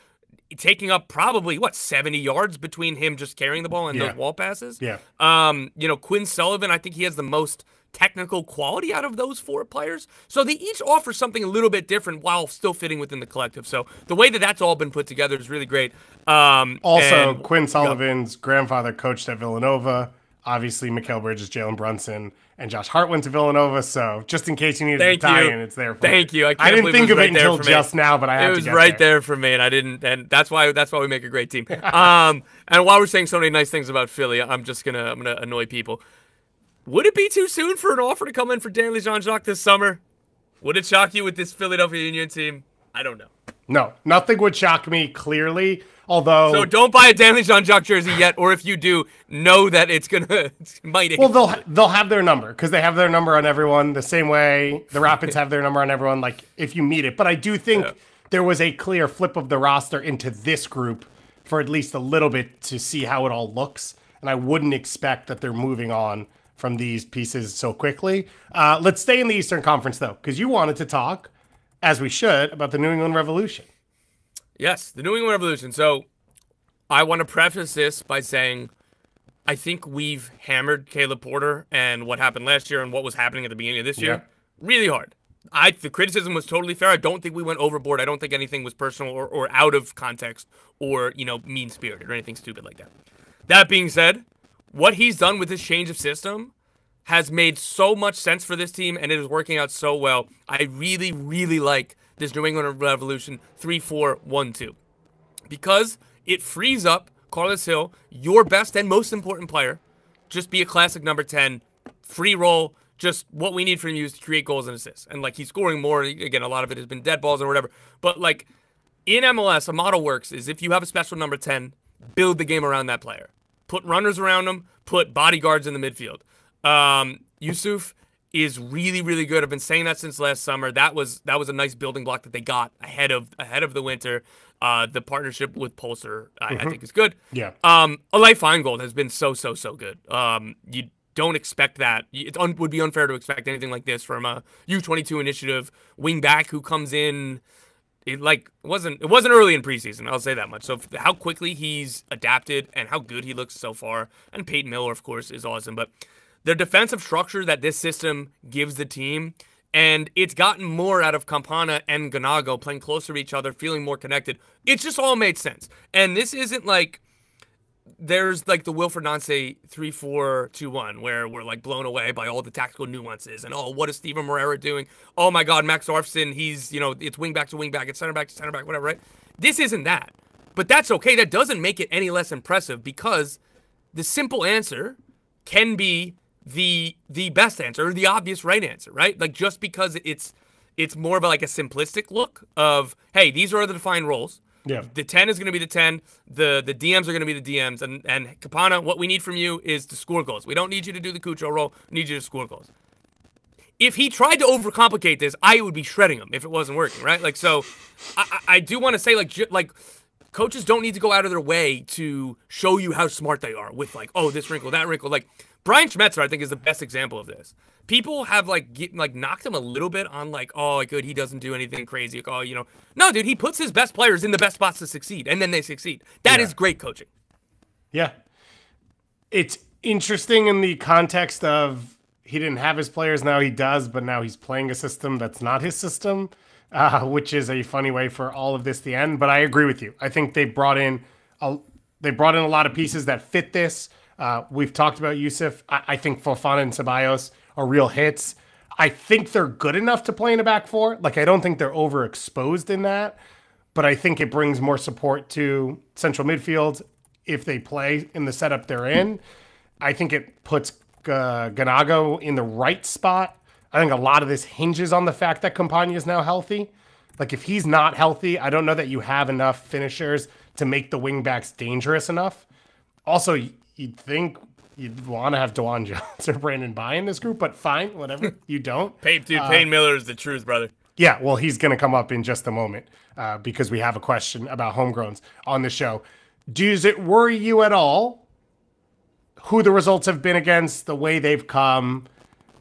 taking up probably 70 yards between him just carrying the ball and those wall passes. Yeah. Quinn Sullivan, I think he has the most technical quality out of those 4 players. So they each offer something a little bit different while still fitting within the collective. So the way that that's all been put together is really great. Quinn Sullivan's grandfather coached at Villanova. Obviously, Mikal Bridges, Jalen Brunson, and Josh Hart went to Villanova. So just in case you needed to tie in, it's there for Thank you. I didn't think of it until just now, but I had to get It was right there for me, and I didn't. And that's why we make a great team. And while we're saying so many nice things about Philly, I'm gonna annoy people. Would it be too soon for an offer to come in for Stanley Jean-Jacques this summer? Would it shock you with this Philadelphia Union team? I don't know. No, nothing would shock me, clearly. Although, so don't buy a Stanley Jean-Jacques jersey yet, or if you do, know that it might. Well, they'll have their number because they have their number on everyone the same way the Rapids have their number on everyone. Like if you meet it, but I do think there was a clear flip of the roster into this group for at least a little bit to see how it all looks, and I wouldn't expect that they're moving on from these pieces so quickly. Let's stay in the Eastern Conference though, because you wanted to talk, as we should, about the New England Revolution. Yes, the New England Revolution. So I want to preface this by saying I think we've hammered Caleb Porter and what happened last year and what was happening at the beginning of this year really hard. The criticism was totally fair. I don't think we went overboard. I don't think anything was personal or out of context or, mean-spirited or anything stupid like that. That being said, what he's done with this change of system has made so much sense for this team, and it is working out so well. I really, really like this New England Revolution 3-4-1-2 because it frees up Carlos Hill, your best and most important player. Just be a classic number 10, free roll, just what we need from you is to create goals and assists. And, he's scoring more. Again, a lot of it has been dead balls or whatever. But, in MLS, a model works is if you have a special number 10, build the game around that player. Put runners around him, put bodyguards in the midfield. Yusuf is really, really good. I've been saying that since last summer. That was a nice building block that they got ahead of the winter. The partnership with Pulsar, I think, is good. Yeah. Alay Feingold has been so good. You don't expect that. It would be unfair to expect anything like this from a U22 initiative wing back who comes in. It wasn't early in preseason. I'll say that much. So how quickly he's adapted and how good he looks so far, and Peyton Miller, of course, is awesome. But the defensive structure that this system gives the team, and it's gotten more out of Campana and Ganago playing closer to each other, feeling more connected. It just all made sense. And this isn't there's the Wilfred Nancy 3-4-2-1 where we're blown away by all the tactical nuances and what is Steven Moreira doing? Oh my God, Max Arfson, he's it's wing back to wing back, it's center back to center back, whatever, right? This isn't that, but that's okay. That doesn't make it any less impressive because the simple answer can be the best answer or the obvious right answer, right? Just because it's more of a simplistic look of, hey, these are the defined roles. Yeah. The 10 is going to be the 10. The DMs are going to be the DMs. And Campana, what we need from you is to score goals. We don't need you to do the Cucho role. We need you to score goals. If he tried to overcomplicate this, I would be shredding him if it wasn't working, right? So I do want to say, coaches don't need to go out of their way to show you how smart they are with, this wrinkle, that wrinkle. Brian Schmetzer, I think, is the best example of this. People have knocked him a little bit on good, he doesn't do anything crazy. No, dude, he puts his best players in the best spots to succeed, and then they succeed. That is great coaching. Yeah, it's interesting in the context of he didn't have his players, now he does, but now he's playing a system that's not his system, which is a funny way for all of this to end. But I agree with you. I think they brought in a lot of pieces that fit this. We've talked about Yusuf. I think Fofana and Ceballos are real hits. I think they're good enough to play in a back four. I don't think they're overexposed in that, but I think it brings more support to central midfield if they play in the setup they're in. I think it puts Ganago in the right spot. I think a lot of this hinges on the fact that Campagna is now healthy. If he's not healthy, I don't know that you have enough finishers to make the wingbacks dangerous enough. Also, you'd think you'd want to have DeJuan Jones or Brandon By in this group, but fine, whatever. You don't. Payne Miller is the truth, brother. Yeah, well, he's going to come up in just a moment because we have a question about homegrowns on the show. Does it worry you at all who the results have been against, the way they've come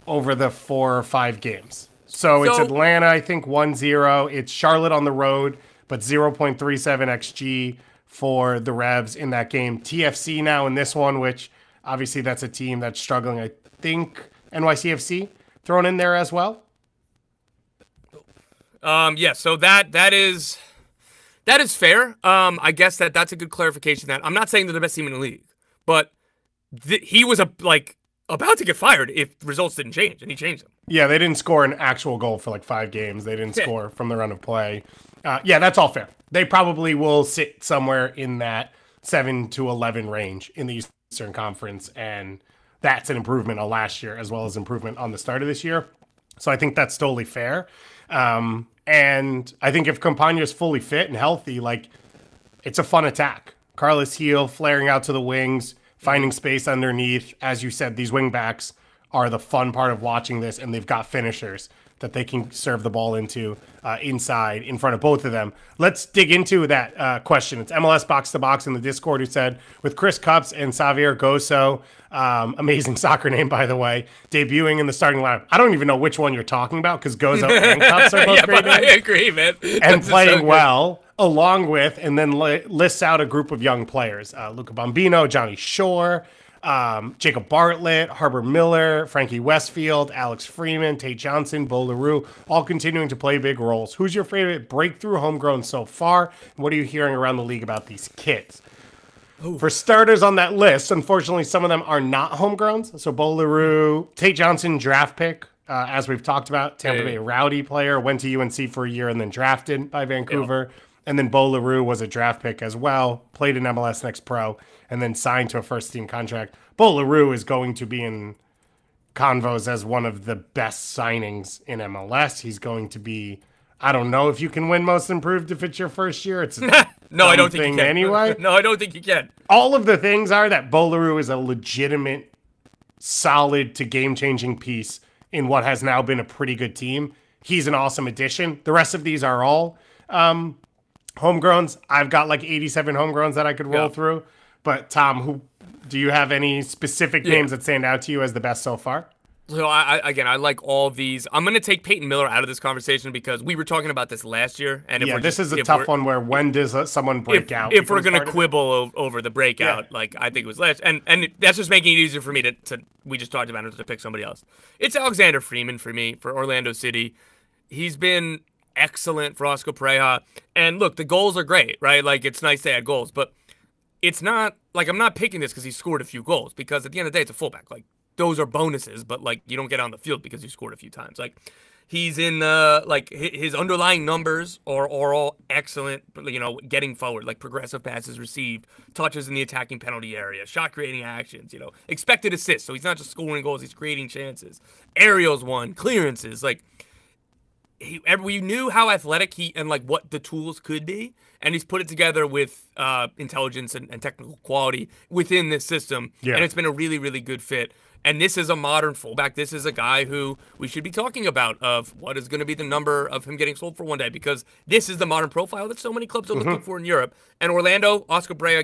over the 4 or 5 games? So it's Atlanta, I think, 1-0. It's Charlotte on the road, but 0.37 XG for the Revs in that game. TFC now in this one, which obviously that's a team that's struggling. I think NYCFC thrown in there as well. Yeah, so that is fair. I guess that's a good clarification. That I'm not saying they're the best team in the league, but he was about to get fired if results didn't change, and he changed them. Yeah, they didn't score an actual goal for 5 games. They didn't score from the run of play. Yeah, that's all fair. They probably will sit somewhere in that 7 to 11 range in the Eastern Conference, and that's an improvement on last year as well as improvement on the start of this year. So I think that's totally fair. And I think if Campagna's fully fit and healthy, like, it's a fun attack. Carlos Heel flaring out to the wings, finding space underneath. As you said, these wing backs are the fun part of watching this, and they've got finishers that they can serve the ball into inside in front of both of them. Let's dig into that question. It's MLS Box to Box in the Discord who said, with Chris Cups and Xavier Goso, amazing soccer name, by the way, debuting in the starting lineup. I don't even know which one you're talking about because Gozo and Cups are both great names. I agree, man. And playing well, along with, and then lists out a group of young players. Luca Bombino, Johnny Shore, Jacob Bartlett, Harbor Miller, Frankie Westfield, Alex Freeman, Tate Johnson, Bo LaRue, all continuing to play big roles. Who's your favorite breakthrough homegrown so far? What are you hearing around the league about these kids? Ooh. For starters on that list, unfortunately, some of them are not homegrowns. So Bo LaRue, Tate Johnson, draft pick, as we've talked about, Tampa Bay Rowdy player, went to UNC for a year and then drafted by Vancouver. Yeah. And then Bo LaRue was a draft pick as well, played in MLS Next Pro, and then signed to a first-team contract. Bo LaRue is going to be in convos as one of the best signings in MLS. He's going to be, I don't know if you can win Most Improved if it's your first year. It's no, I don't think you can. Anyway. No, I don't think you can. All of the things are that Bo LaRue is a legitimate, solid to game-changing piece in what has now been a pretty good team. He's an awesome addition. The rest of these are all homegrowns. I've got like 87 homegrowns that I could roll through. But Tom, do you have any specific names that stand out to you as the best so far? So I like all of these. I'm going to take Peyton Miller out of this conversation because we were talking about this last year. And this is a tough one where when does someone break out? If we're going to quibble over the breakout, like I think it was last. And that's just making it easier for me to we just talked about it, to pick somebody else. It's Alexander Freeman for me, for Orlando City. He's been excellent for Oscar Pereira. And look, the goals are great, right? Like, it's nice to add goals, but it's not like I'm not picking this because he scored a few goals, because at the end of the day, it's a fullback. Like, those are bonuses, but like, you don't get on the field because you scored a few times. Like, he's in like his underlying numbers are all excellent, you know, getting forward, like progressive passes received, touches in the attacking penalty area, shot creating actions, you know, expected assists. So he's not just scoring goals, he's creating chances. Aerials won, clearances, like we knew how athletic he and like what the tools could be, and he's put it together with intelligence and technical quality within this system, and it's been a really, really good fit. And this is a modern fullback. This is a guy who we should be talking about of what is going to be the number of him getting sold for one day, because this is the modern profile that so many clubs are looking for in Europe. And Orlando, Oscar Pereira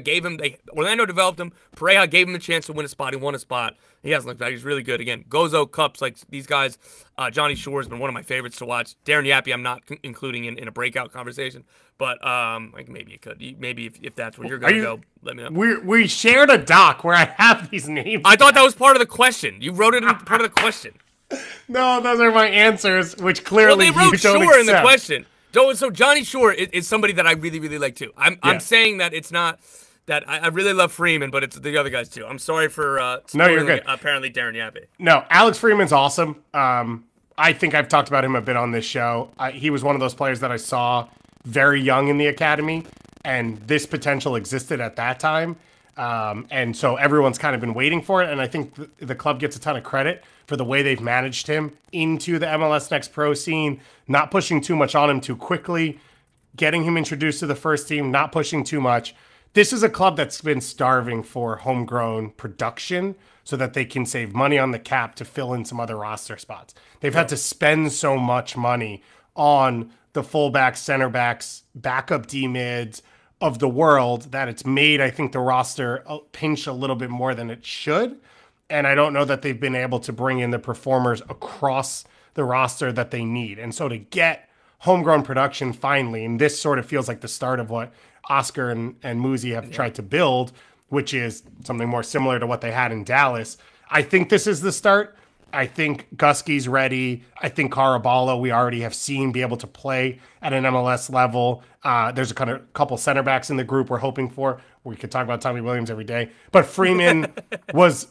Orlando developed him. Pereira gave him the chance to win a spot. He won a spot. He hasn't looked bad. He's really good. Again, Gozo, Cups, like these guys. Johnny Shore has been one of my favorites to watch. Darren Yappy, I'm not including in a breakout conversation, but like maybe you could. Maybe if that's where you're going to go, let me know. We shared a doc where I have these names. I thought that was part of the question. You wrote it in part of the question. No, those are my answers, which clearly they wrote you don't Shore accept. In the question. So Johnny Shore is somebody that I really, really like too. I'm saying that it's not that I really love Freeman, but it's the other guys too. I'm sorry for no, you're good. Apparently Darren Yappy. No, Alex Freeman's awesome. I think I've talked about him a bit on this show. He was one of those players that I saw very young in the academy, and this potential existed at that time. And so everyone's kind of been waiting for it, and I think the club gets a ton of credit for the way they've managed him into the MLS Next Pro scene, not pushing too much on him too quickly, getting him introduced to the first team, not pushing too much. This is a club that's been starving for homegrown production so that they can save money on the cap to fill in some other roster spots. They've had to spend so much money on the fullbacks, center backs, backup D-mids of the world that it's made, I think, the roster pinch a little bit more than it should. And I don't know that they've been able to bring in the performers across the roster that they need. And so to get homegrown production finally, and this sort of feels like the start of what Oscar and Muzi have tried to build, which is something more similar to what they had in Dallas. I think this is the start. I think Gusky's ready. I think Caraballo, we already have seen be able to play at an MLS level. There's a couple center backs in the group we're hoping for. We could talk about Tommy Williams every day. But Freeman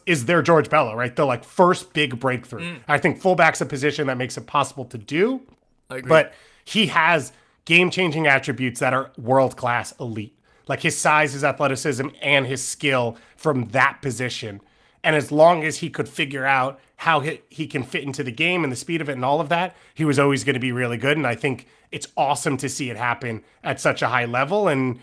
is their George Bello, right? The like first big breakthrough. I think fullback's a position that makes it possible to do. I agree. But he has game-changing attributes that are world-class elite. Like his size, his athleticism, and his skill from that position. And as long as he could figure out how he can fit into the game and the speed of it and all of that, he was always going to be really good. And I think it's awesome to see it happen at such a high level. And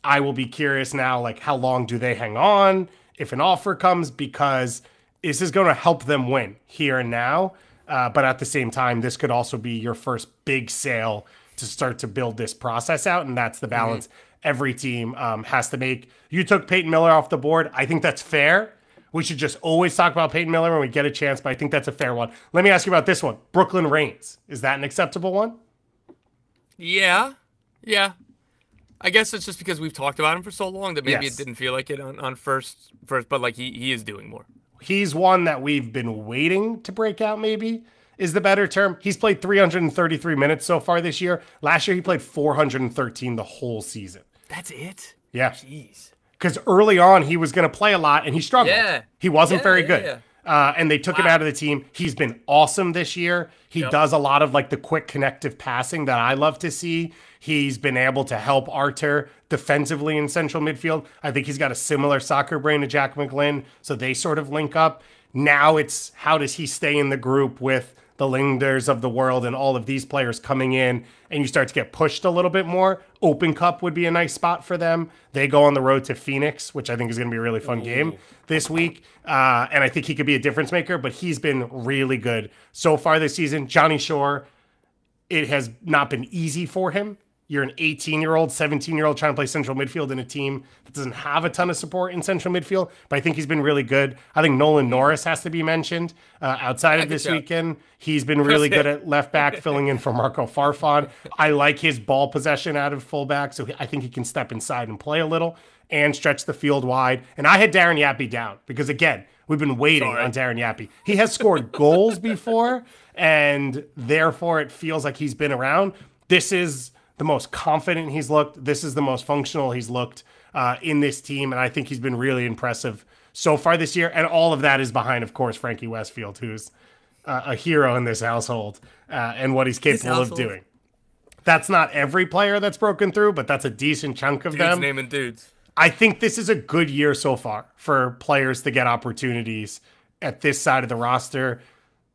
I will be curious now, like, how long do they hang on if an offer comes? Because this is going to help them win here and now. But at the same time, this could also be your first big sale to start to build this process out. And that's the balance every team has to make. You took Peyton Mueller off the board. I think that's fair. We should just always talk about Peyton Mueller when we get a chance, but I think that's a fair one. Let me ask you about this one. Brooklyn Reigns. Is that an acceptable one? Yeah. I guess it's just because we've talked about him for so long that maybe Yes. it didn't feel like it on first, but like he is doing more. He's one that we've been waiting to break out, maybe is the better term. He's played 333 minutes so far this year. Last year, he played 413 the whole season. That's it? Yeah. Jeez. Because early on, he was going to play a lot, and he struggled. Yeah. He wasn't very good. Yeah. And they took him out of the team. He's been awesome this year. He does a lot of like the quick connective passing that I love to see. He's been able to help Artur defensively in central midfield. I think he's got a similar soccer brain to Jack McGlynn, so they sort of link up. Now it's how does he stay in the group with the Lingers of the world and all of these players coming in, and you start to get pushed a little bit more. Open Cup would be a nice spot for them. They go on the road to Phoenix, which I think is going to be a really fun game this week. And I think he could be a difference maker, but he's been really good so far this season. Johnny Shore, it has not been easy for him. You're an 18-year-old, 17-year-old trying to play central midfield in a team that doesn't have a ton of support in central midfield, but I think he's been really good. I think Nolan Norris has to be mentioned outside of this weekend. He's been really good at left back, filling in for Marco Farfan. I like his ball possession out of fullback, so I think he can step inside and play a little and stretch the field wide. And I had Darren Yappy down because, again, we've been waiting on Darren Yappy. He has scored goals before, and therefore it feels like he's been around. This is the most confident he's looked. This is the most functional he's looked in this team, and I think he's been really impressive so far this year. And all of that is behind, of course, Frankie Westfield, who's a hero in this household and what he's capable of doing. That's not every player that's broken through, but that's a decent chunk of them. Naming dudes. I think this is a good year so far for players to get opportunities at this side of the roster.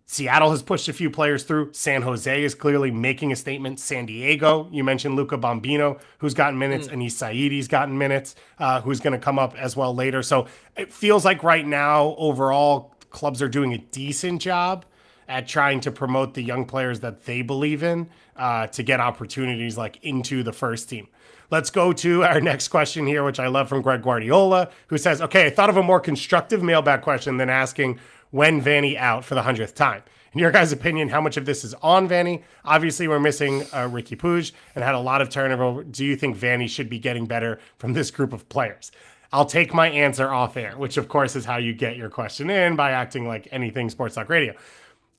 Seattle has pushed a few players through. San Jose is clearly making a statement. San Diego, you mentioned Luca Bombino, who's gotten minutes, and Saidi's gotten minutes, who's going to come up as well later. So it feels like right now, overall, clubs are doing a decent job at trying to promote the young players that they believe in to get opportunities like into the first team. Let's go to our next question here, which I love from Greg Guardiola, who says, okay, I thought of a more constructive mailbag question than asking when Vanney out for the 100th time. In your guys' opinion, how much of this is on Vanney? Obviously, we're missing Ricky Puig and had a lot of turnover. Do you think Vanney should be getting better from this group of players? I'll take my answer off air, which of course is how you get your question in by acting like anything Sports Talk Radio.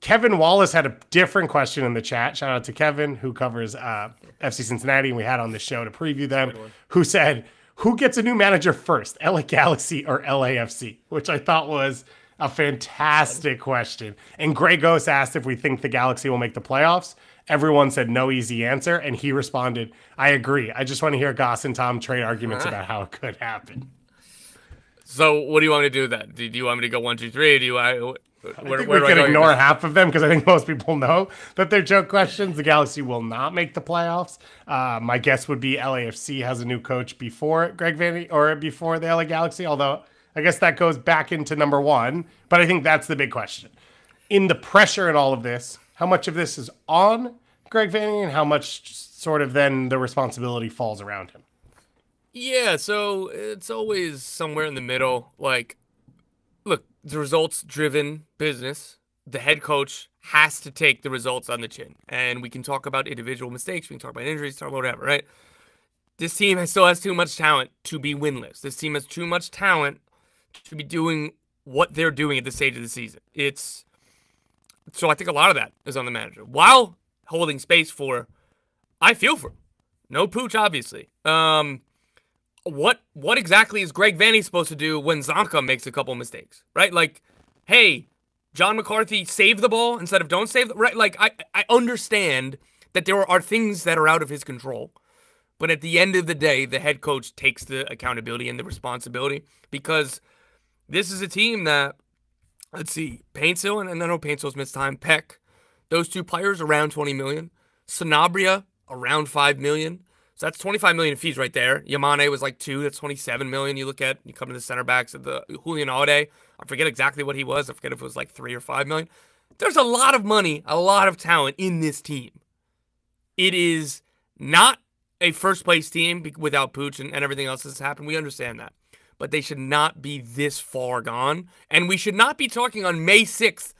Kevin Wallace had a different question in the chat. Shout out to Kevin, who covers FC Cincinnati, and we had on the show to preview them, who said, who gets a new manager first, LA Galaxy or LAFC? Which I thought was a fantastic question. And Grey Ghost asked if we think the Galaxy will make the playoffs. Everyone said no easy answer, and he responded, I agree. I just want to hear Goss and Tom trade arguments about how it could happen. So what do you want me to do then? Do you want me to go 1, 2, 3? We could ignore half of them because I think most people know that they're joke questions. The Galaxy will not make the playoffs. My guess would be LAFC has a new coach before Greg Vanney or before the LA Galaxy, although I guess that goes back into number one. But I think that's the big question. In the pressure and all of this, how much of this is on Greg Vanney and how much sort of then the responsibility falls around him? Yeah, so it's always somewhere in the middle. Like, look, the results-driven business, the head coach has to take the results on the chin. And we can talk about individual mistakes, we can talk about injuries, talk about whatever, right? This team still has too much talent to be winless. This team has too much talent to be doing what they're doing at this stage of the season. So I think a lot of that is on the manager. While holding space for, I feel for him. No Pooch, obviously. What exactly is Greg Vanney supposed to do when Zonka makes a couple mistakes, right? Like, hey, John McCarthy save the ball instead of don't save the right. Like, I understand that there are things that are out of his control, but at the end of the day, the head coach takes the accountability and the responsibility because this is a team that Let's see. Paintsill, and I know Paintsill's missed time. Peck, those two players around 20 million. Sanabria around 5 million. So that's 25 million in fees right there. Yamane was like 2. That's 27 million. You come to the center backs of the Julian Aude. I forget exactly what he was. I forget if it was like 3 or 5 million. There's a lot of money, a lot of talent in this team. It is not a first place team without Pooch and everything else that's happened. We understand that. But they should not be this far gone. And we should not be talking on May 6th.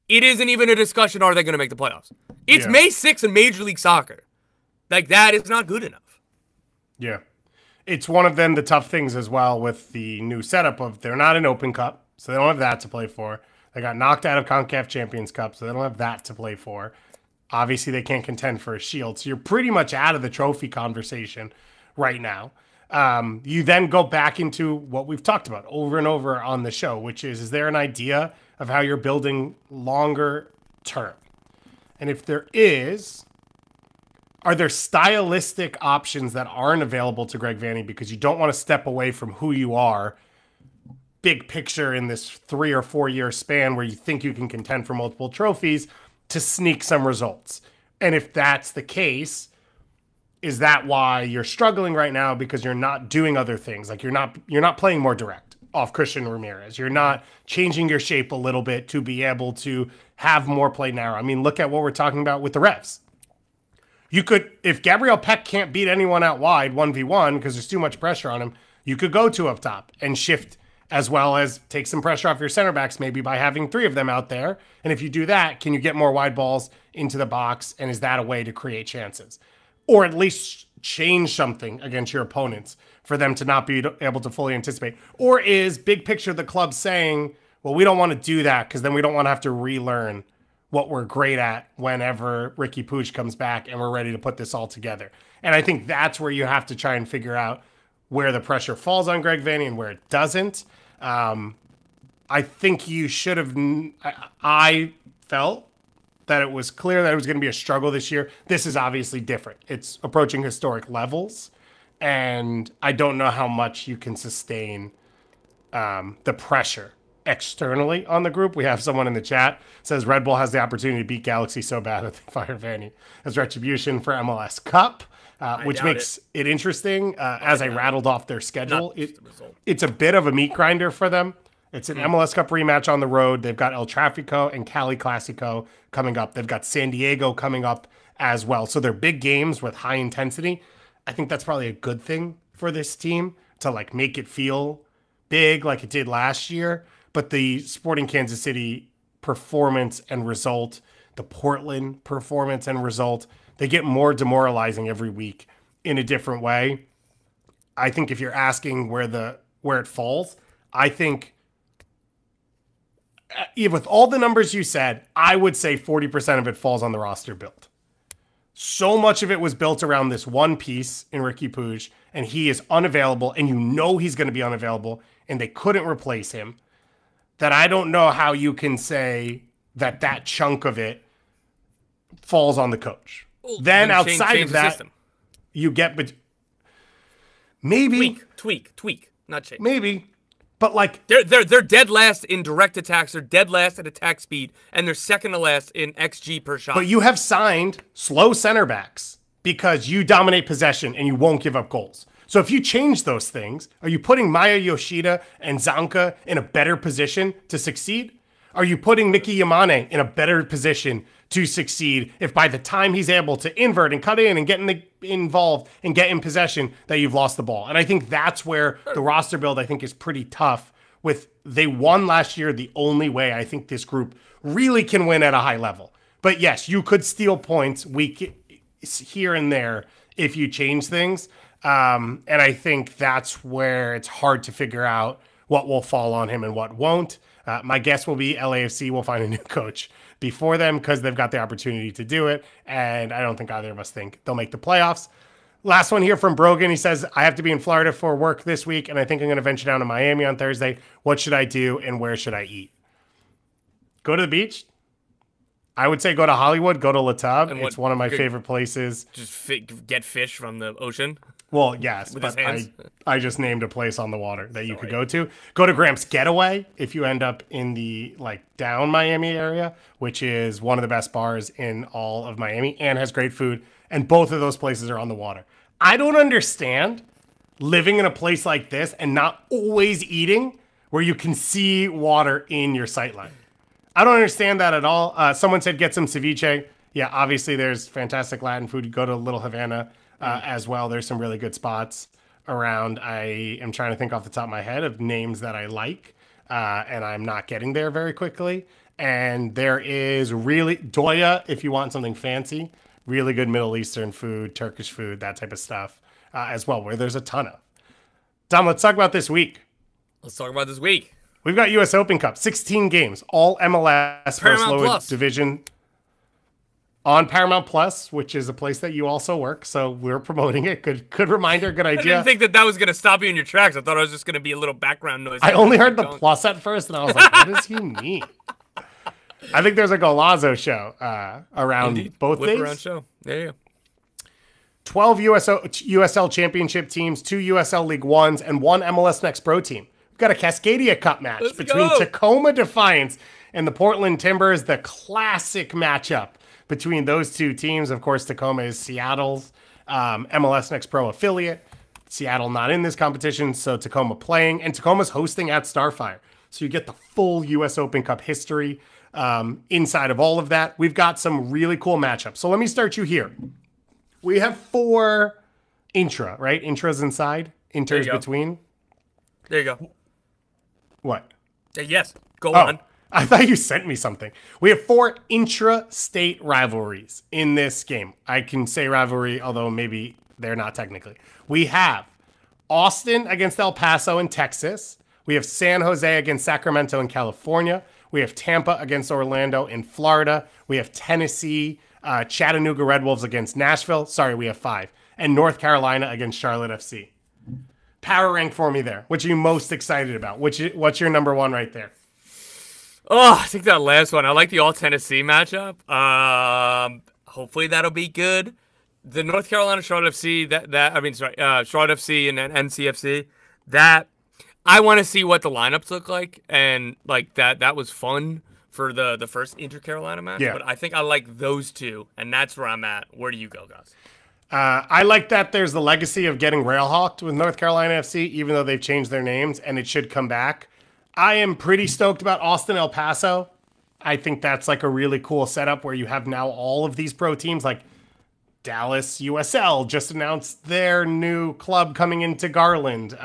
It isn't even a discussion, are they going to make the playoffs? It's May 6th in Major League Soccer. Like, that is not good enough. Yeah. It's one of them, the tough things as well with the new setup of they're not an Open Cup, so they don't have that to play for. They got knocked out of CONCACAF Champions Cup, so they don't have that to play for. Obviously, they can't contend for a shield, so you're pretty much out of the trophy conversation right now. You then go back into what we've talked about over and over on the show, which is there an idea of how you're building longer term? And if there is, are there stylistic options that aren't available to Greg Vanney because you don't want to step away from who you are, big picture in this 3 or 4 year span where you think you can contend for multiple trophies to sneak some results? And if that's the case, is that why you're struggling right now because you're not doing other things? Like you're not playing more direct off Christian Ramirez. You're not changing your shape a little bit to be able to have more play narrow. I mean, look at what we're talking about with the Revs. You could, if Gabriel Peck can't beat anyone out wide 1v1 because there's too much pressure on him, you could go 2 up top and shift, as well as take some pressure off your center backs maybe by having 3 of them out there. And if you do that, can you get more wide balls into the box? And is that a way to create chances? Or at least change something against your opponents for them to not be able to fully anticipate? Or is big picture the club saying, well, we don't want to do that because then we don't want to have to relearn what we're great at whenever Ricky Pooch comes back and we're ready to put this all together? And I think that's where you have to try and figure out where the pressure falls on Greg Vanney and where it doesn't. I think you should have, I felt that it was clear that it was going to be a struggle this year. This is obviously different. It's approaching historic levels, and I don't know how much you can sustain the pressure externally on the group. We have someone in the chat says Red Bull has the opportunity to beat Galaxy so bad that they fired Vanney as retribution for MLS Cup, which makes it interesting. As I rattled off their schedule, it's a bit of a meat grinder for them. It's an MLS Cup rematch on the road. They've got El Tráfico and Cali Clásico coming up. They've got San Diego coming up as well. So they're big games with high intensity. I think that's probably a good thing for this team to like make it feel big like it did last year. But the Sporting Kansas City performance and result, the Portland performance and result, they get more demoralizing every week in a different way. I think if you're asking where it falls, I think with all the numbers you said, I would say 40% of it falls on the roster build. So much of it was built around this one piece in Ricky Pooch, and he is unavailable, and you know he's going to be unavailable, and they couldn't replace him, that I don't know how you can say that chunk of it falls on the coach. Well, then outside of that, you get, but maybe tweak, not change. Maybe. But like they're dead last in direct attacks, they're dead last at attack speed, and they're second to last in XG per shot. But you have signed slow center backs because you dominate possession and you won't give up goals. So if you change those things, are you putting Maya Yoshida and Zanka in a better position to succeed? Are you putting Mickey Yamane in a better position to succeed if by the time he's able to invert and cut in and get involved and get in possession that you've lost the ball? And I think that's where the roster build, I think, is pretty tough. They won last year the only way I think this group really can win at a high level. But yes, you could steal points here and there if you change things. And I think that's where it's hard to figure out what will fall on him and what won't. My guess will be LAFC will find a new coach before them because they've got the opportunity to do it. And I don't think either of us think they'll make the playoffs. Last one here from Brogan. He says, I have to be in Florida for work this week, and I think I'm going to venture down to Miami on Thursday. What should I do and where should I eat? Go to the beach. I would say go to Hollywood, go to La Tub. And It's one of my favorite places. Just get fish from the ocean? Well, yes, With but his hands? I just named a place on the water that you could go to. Go to Gramps Getaway if you end up in the down Miami area, which is one of the best bars in all of Miami and has great food. And both of those places are on the water. I don't understand living in a place like this and not always eating where you can see water in your sightline. I don't understand that at all. Someone said get some ceviche. Yeah, obviously there's fantastic Latin food. You go to Little Havana as well. There's some really good spots around. I am trying to think off the top of my head of names that I like, and I'm not getting there very quickly. And there is really Doya if you want something fancy. Really good Middle Eastern food, Turkish food, that type of stuff as well, where there's a ton of. Dom, let's talk about this week. Let's talk about this week. We've got US Open Cup, 16 games, all MLS first lowest division on Paramount Plus, which is a place that you also work, so we're promoting it. Good reminder, good idea. I didn't think that was going to stop you in your tracks. I thought it was just going to be a little background noise. I only heard the plus at first, and I was like, what does he mean? I think there's a Golazo show around both days. Around show. There you go. 12 USL Championship teams, 2 USL League Ones, and 1 MLS Next Pro team. We've got a Cascadia Cup match between Tacoma Defiance and the Portland Timbers, the classic matchup between those two teams. Of course, Tacoma is Seattle's MLS Next Pro affiliate. Seattle not in this competition, so Tacoma playing. And Tacoma's hosting at Starfire. So you get the full US Open Cup history inside of all of that. We've got some really cool matchups. So let me start you here. We have 4 intra, right? Intras inside, inters between. There you go. What? Yes, go on. I thought you sent me something. We have 4 intra-state rivalries in this game. I can say rivalry, although maybe they're not technically. We have Austin against El Paso in Texas. We have San Jose against Sacramento in California. We have Tampa against Orlando in Florida. We have Tennessee, Chattanooga Red Wolves against Nashville. Sorry, we have 5. And North Carolina against Charlotte FC. Power rank for me there. What are you most excited about? What's your number 1 right there? Oh, I think that last one. I like the All-Tennessee matchup. Hopefully that'll be good. The North Carolina Charlotte FC, Charlotte FC and then NCFC, that I want to see what the lineups look like, and that was fun for the first Inter-Carolina match. Yeah. But I think I like those two, and that's where I'm at. Where do you go, guys? I like that there's the legacy of getting railhawked with North Carolina FC, even though they've changed their names, and it should come back. I am pretty stoked about Austin El Paso. I think that's a really cool setup where you have now all of these pro teams, like Dallas USL just announced their new club coming into Garland.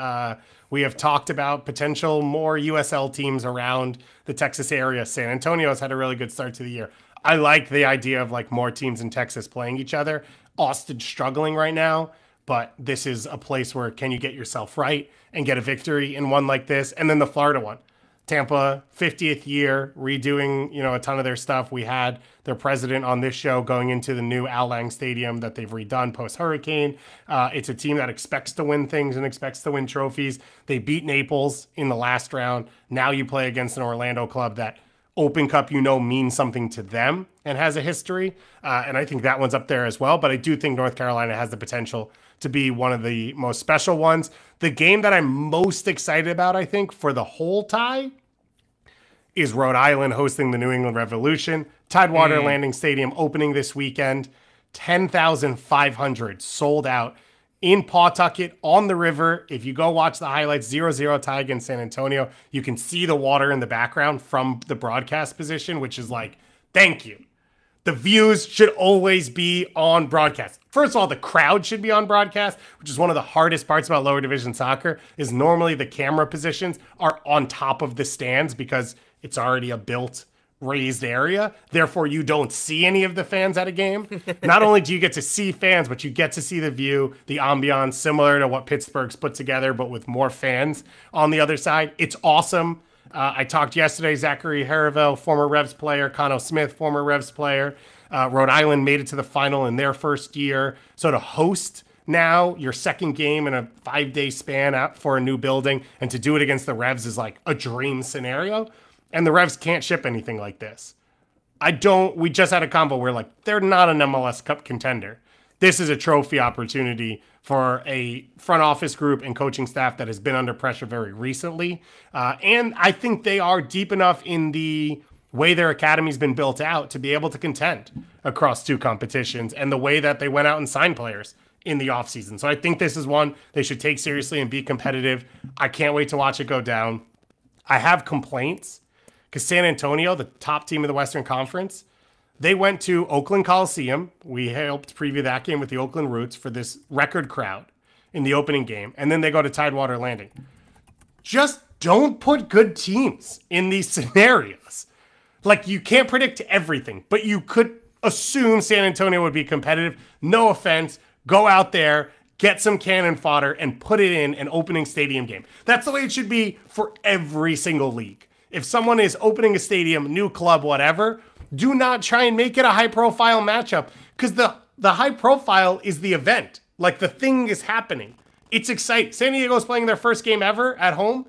We have talked about potential more USL teams around the Texas area. San Antonio has had a really good start to the year. I like the idea of more teams in Texas playing each other. Austin's struggling right now, but this is a place where can you get yourself right and get a victory in one like this? And then the Florida one. Tampa, 50th year, redoing, a ton of their stuff. We had their president on this show going into the new Al Lang Stadium that they've redone post-hurricane. It's a team that expects to win things and expects to win trophies. They beat Naples in the last round. Now you play against an Orlando club that Open Cup, means something to them and has a history. And I think that one's up there as well. But I do think North Carolina has the potential to be one of the most special ones. The game that I'm most excited about, I think, for the whole tie is Rhode Island hosting the New England Revolution. Tidewater Landing Stadium opening this weekend. 10,500 sold out in Pawtucket on the river. If you go watch the highlights, 0-0 tie against San Antonio, you can see the water in the background from the broadcast position, which is thank you. The views should always be on broadcast. First of all, the crowd should be on broadcast, which is one of the hardest parts about lower division soccer, is normally the camera positions are on top of the stands because it's already a built raised area. Therefore, you don't see any of the fans at a game. Not only do you get to see fans, but you get to see the view, the ambiance, similar to what Pittsburgh's put together, but with more fans on the other side. It's awesome. I talked yesterday, Zachary Haravel, former Revs player, Cano Smith, former Revs player. Rhode Island made it to the final in their first year. So to host now your second game in a 5-day span out for a new building and to do it against the Revs is a dream scenario. And the Revs can't ship anything like this. We just had a combo where like they're not an MLS Cup contender. This is a trophy opportunity for a front office group and coaching staff that has been under pressure very recently. And I think they are deep enough in the way their academy's been built out to be able to contend across 2 competitions, and the way that they went out and signed players in the offseason. So I think this is one they should take seriously and be competitive. I can't wait to watch it go down. I have complaints because San Antonio, the top team of the Western Conference, they went to Oakland Coliseum. We helped preview that game with the Oakland Roots for this record crowd in the opening game. And then they go to Tidewater Landing. Just don't put good teams in these scenarios. Like, you can't predict everything, but you could assume San Antonio would be competitive. No offense. Go out there, get some cannon fodder, and put it in an opening stadium game. That's the way it should be for every single league. If someone is opening a stadium, new club, whatever, do not try and make it a high-profile matchup, because the high profile is the event. Like, the thing is happening. It's exciting. San Diego's playing their first game ever at home.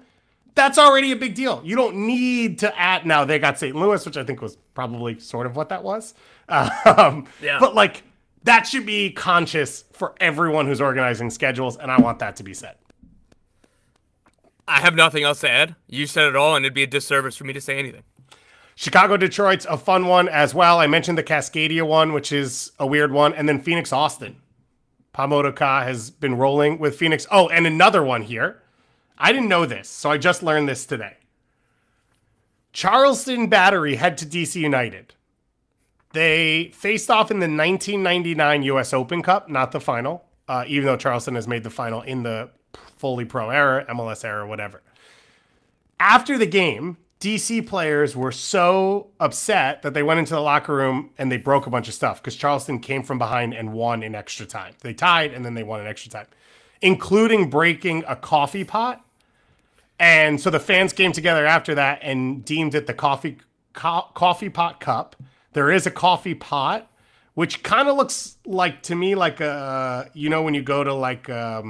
That's already a big deal. You don't need to add. Now, they got St. Louis, which I think was probably sort of what that was. Yeah. But, like, that should be conscious for everyone who's organizing schedules, and I want that to be said. I have nothing else to add. You said it all, and it'd be a disservice for me to say anything. Chicago-Detroit's a fun one as well. I mentioned the Cascadia one, which is a weird one. And then Phoenix-Austin. Pamodoka has been rolling with Phoenix. Oh, and another one here. I didn't know this, so I just learned this today. Charleston Battery head to DC United. They faced off in the 1999 US Open Cup, not the final, even though Charleston has made the final in the fully pro era, MLS era, whatever. After the game, DC players were so upset that they went into the locker room and they broke a bunch of stuff because Charleston came from behind and won in extra time. They tied and then they won in extra time, including breaking a coffee pot. And so the fans came together after that and deemed it the coffee pot cup. There is a coffee pot, which kind of looks like, to me, like a, you know, when you go to like a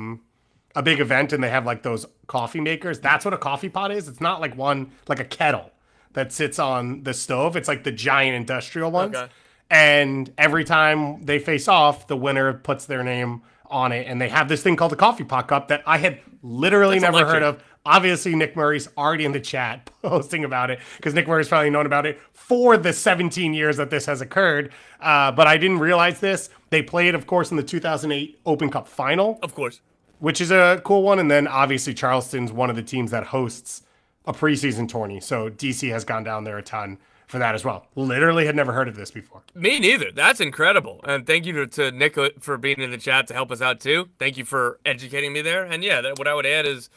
big event and they have like those coffee makers. That's what a coffee pot is. It's not like one, like a kettle that sits on the stove. It's like the giant industrial ones. Okay. And every time they face off, the winner puts their name on it. And they have this thing called the coffee pot cup that I had literally never heard of. Obviously, Nick Murray's already in the chat posting about it because Nick Murray's probably known about it for the 17 years that this has occurred. But I didn't realize this. They played, of course, in the 2008 Open Cup final. Of course. Which is a cool one. And then obviously Charleston's one of the teams that hosts a preseason tourney. So DC has gone down there a ton for that as well. Literally had never heard of this before. Me neither. That's incredible. And thank you to Nick for being in the chat to help us out too. Thank you for educating me there. And yeah, what I would add is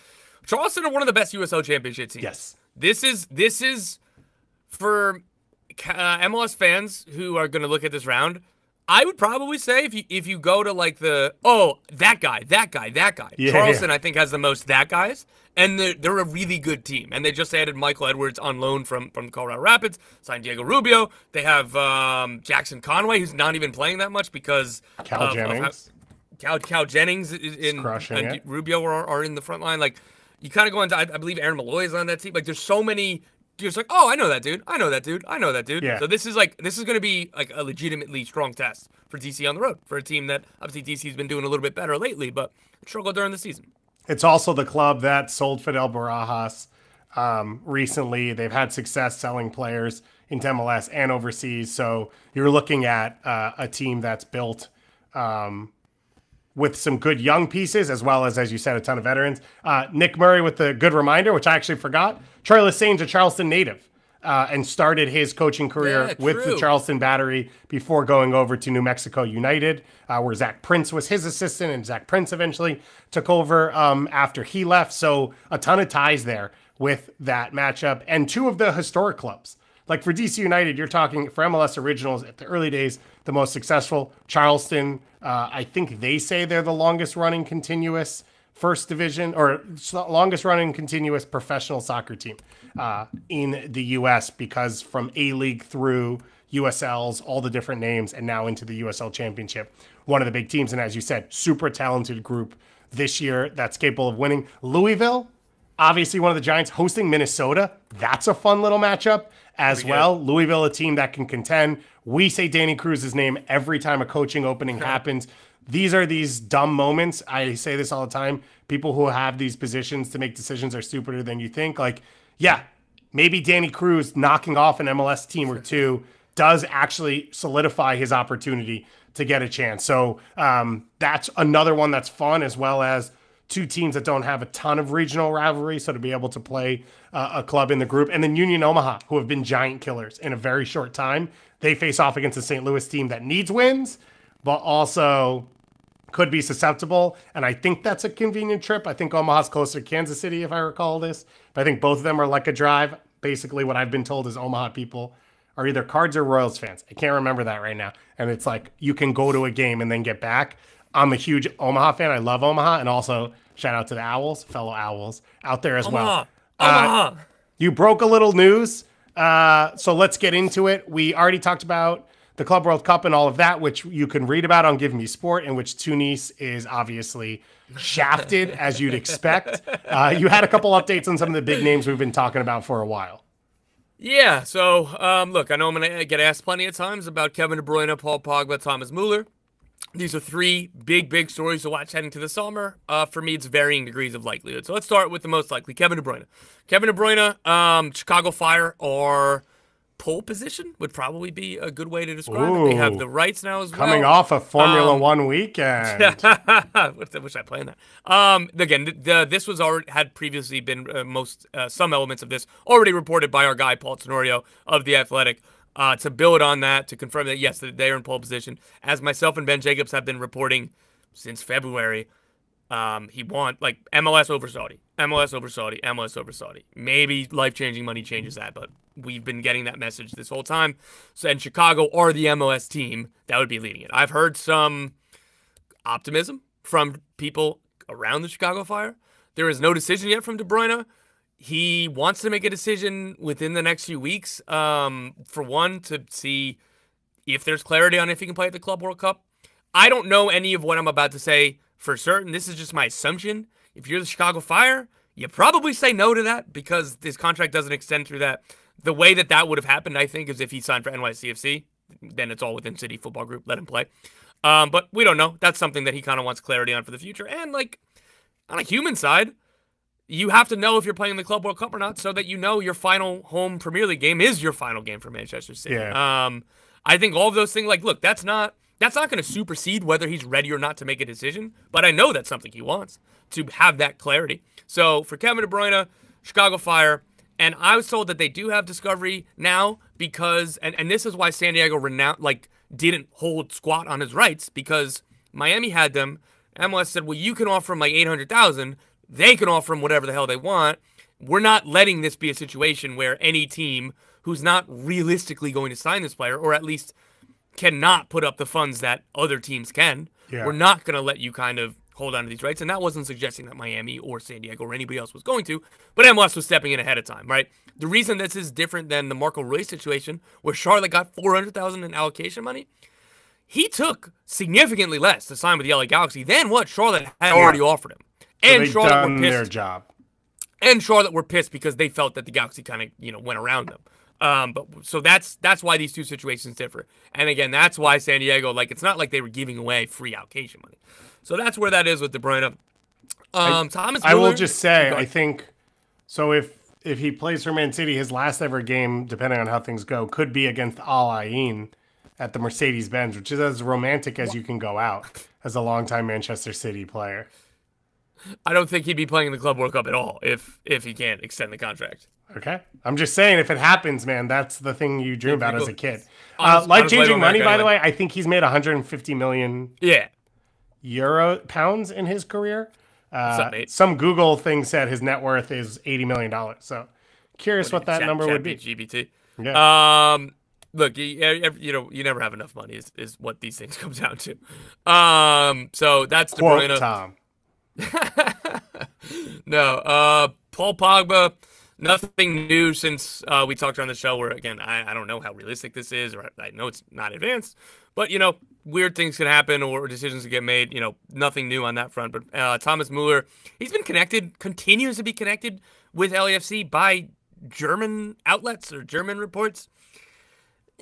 Charleston are one of the best USO championship teams. Yes. This is for MLS fans who are going to look at this round. I would probably say if you go to like that guy. Yeah, Charleston, I think, has the most that guys, and they're a really good team. And they just added Michael Edwards on loan from the Colorado Rapids, signed Diego Rubio. They have Jackson Conway, who's not even playing that much because Cal Jennings. Cal Jennings is crushing and it. Rubio are in the front line. Like, you kind of go into, I believe Aaron Malloy is on that team. Like, there's so many. You're just like, oh, I know that dude. Yeah. So this is going to be like a legitimately strong test for DC on the road, for a team that obviously DC's been doing a little bit better lately, but struggled during the season. It's also the club that sold Fidel Barajas recently. They've had success selling players into MLS and overseas. So you're looking at a team that's built with some good young pieces, as well as you said, a ton of veterans. Nick Murray with the good reminder, which I actually forgot. Troy Lessane's a Charleston native and started his coaching career with the Charleston Battery before going over to New Mexico United, where Zach Prince was his assistant, and Zach Prince eventually took over after he left. So a ton of ties there with that matchup. And two of the historic clubs. Like for DC United, you're talking for MLS Originals at the early days, the most successful. Charleston, I think they say they're the longest running continuous first division or longest running continuous professional soccer team in the U.S. because from A-League through USLs, all the different names, and now into the USL Championship, one of the big teams. And as you said, super talented group this year that's capable of winning. Louisville, Obviously, one of the Giants hosting Minnesota. That's a fun little matchup as well. Louisville, a team that can contend. We say Danny Cruz's name every time a coaching opening happens. These are these dumb moments. I say this all the time. People who have these positions to make decisions are stupider than you think. Like, yeah, maybe Danny Cruz knocking off an MLS team or two does actually solidify his opportunity to get a chance. So that's another one that's fun, as well as two teams that don't have a ton of regional rivalry. So to be able to play a club in the group. And then Union Omaha, who have been giant killers in a very short time. They face off against a St. Louis team that needs wins, but also could be susceptible. And I think that's a convenient trip. I think Omaha's closer to Kansas City, if I recall this. But I think both of them are like a drive. Basically, what I've been told is Omaha people are either Cards or Royals fans. I can't remember that right now. And it's like you can go to a game and then get back. I'm a huge Omaha fan. I love Omaha. And also, shout out to the Owls, fellow Owls out there as well. Omaha. You broke a little news. So let's get into it. We already talked about the Club World Cup and all of that, which you can read about on Give Me Sport, in which Tunis is obviously shafted, as you'd expect. You had a couple updates on some of the big names we've been talking about for a while. Yeah, so, look, I know I'm going to get asked plenty of times about Kevin De Bruyne, Paul Pogba, Thomas Mueller. These are three big stories to watch heading to the summer. For me, it's varying degrees of likelihood. So let's start with the most likely, Kevin De Bruyne. Kevin De Bruyne, Chicago Fire, or pole position would probably be a good way to describe it. They have the rights now as well. Coming off a Formula One weekend. Wish I planned that. Again, this was already had previously been some elements of this already reported by our guy Paul Tenorio of The Athletic. To build on that, to confirm that, yes, they're in pole position. As myself and Ben Jacobs have been reporting since February, he won, like, MLS over Saudi, MLS over Saudi, MLS over Saudi. Maybe life-changing money changes that, but we've been getting that message this whole time. So, and Chicago are the MLS team that would be leading it. I've heard some optimism from people around the Chicago Fire. There is no decision yet from De Bruyne. He wants to make a decision within the next few weeks, for one, to see if there's clarity on if he can play at the Club World Cup. I don't know any of what I'm about to say for certain. This is just my assumption. If you're the Chicago Fire, you probably say no to that because his contract doesn't extend through that. The way that would have happened, I think, is if he signed for NYCFC. Then it's all within City Football Group. Let him play. But we don't know. That's something that he kind of wants clarity on for the future. And, like, on a human side, you have to know if you're playing the Club World Cup or not so that you know your final home Premier League game is your final game for Manchester City. Yeah. I think all of those things, like, look, that's not going to supersede whether he's ready or not to make a decision, but I know that's something he wants, to have that clarity. So for Kevin De Bruyne, Chicago Fire, and I was told that they do have Discovery now because, and this is why San Diego didn't hold squat on his rights, because Miami had them. MLS said, well, you can offer him like $800,000. They can offer him whatever the hell they want. We're not letting this be a situation where any team who's not realistically going to sign this player, or at least cannot put up the funds that other teams can, we're not going to let you kind of hold on to these rights. And that wasn't suggesting that Miami or San Diego or anybody else was going to, but MLS was stepping in ahead of time, right? The reason this is different than the Marco Reus situation, where Charlotte got $400,000 in allocation money, he took significantly less to sign with the LA Galaxy than what Charlotte had already offered him. So and Charlotte were pissed. Their job. And Charlotte were pissed because they felt that the Galaxy kind of, went around them. So that's why these two situations differ. And again, that's why San Diego, it's not like they were giving away free allocation money. So that's where that is with De Bruyne. Thomas Mueller, I will just say, I think, so if he plays for Man City, his last ever game, depending on how things go, could be against Al Ain at the Mercedes-Benz, which is as romantic as you can go out as a longtime Manchester City player. I don't think he'd be playing in the Club World Cup at all if he can't extend the contract. Okay. I'm just saying, if it happens, man, that's the thing you dream about as a kid. Life-changing money, by the way. I think he's made 150 million pounds in his career. Some Google thing said his net worth is $80 million. So curious what that number would be. GBT. Yeah. Look, you never have enough money is what these things come down to. So that's De Bruyne. Quote Tom. No, Paul Pogba, nothing new since we talked on the show where, again, I don't know how realistic this is, or I know it's not advanced, but, weird things can happen or decisions can get made. Nothing new on that front. But Thomas Mueller, he's been continues to be connected with LAFC by German outlets or German reports.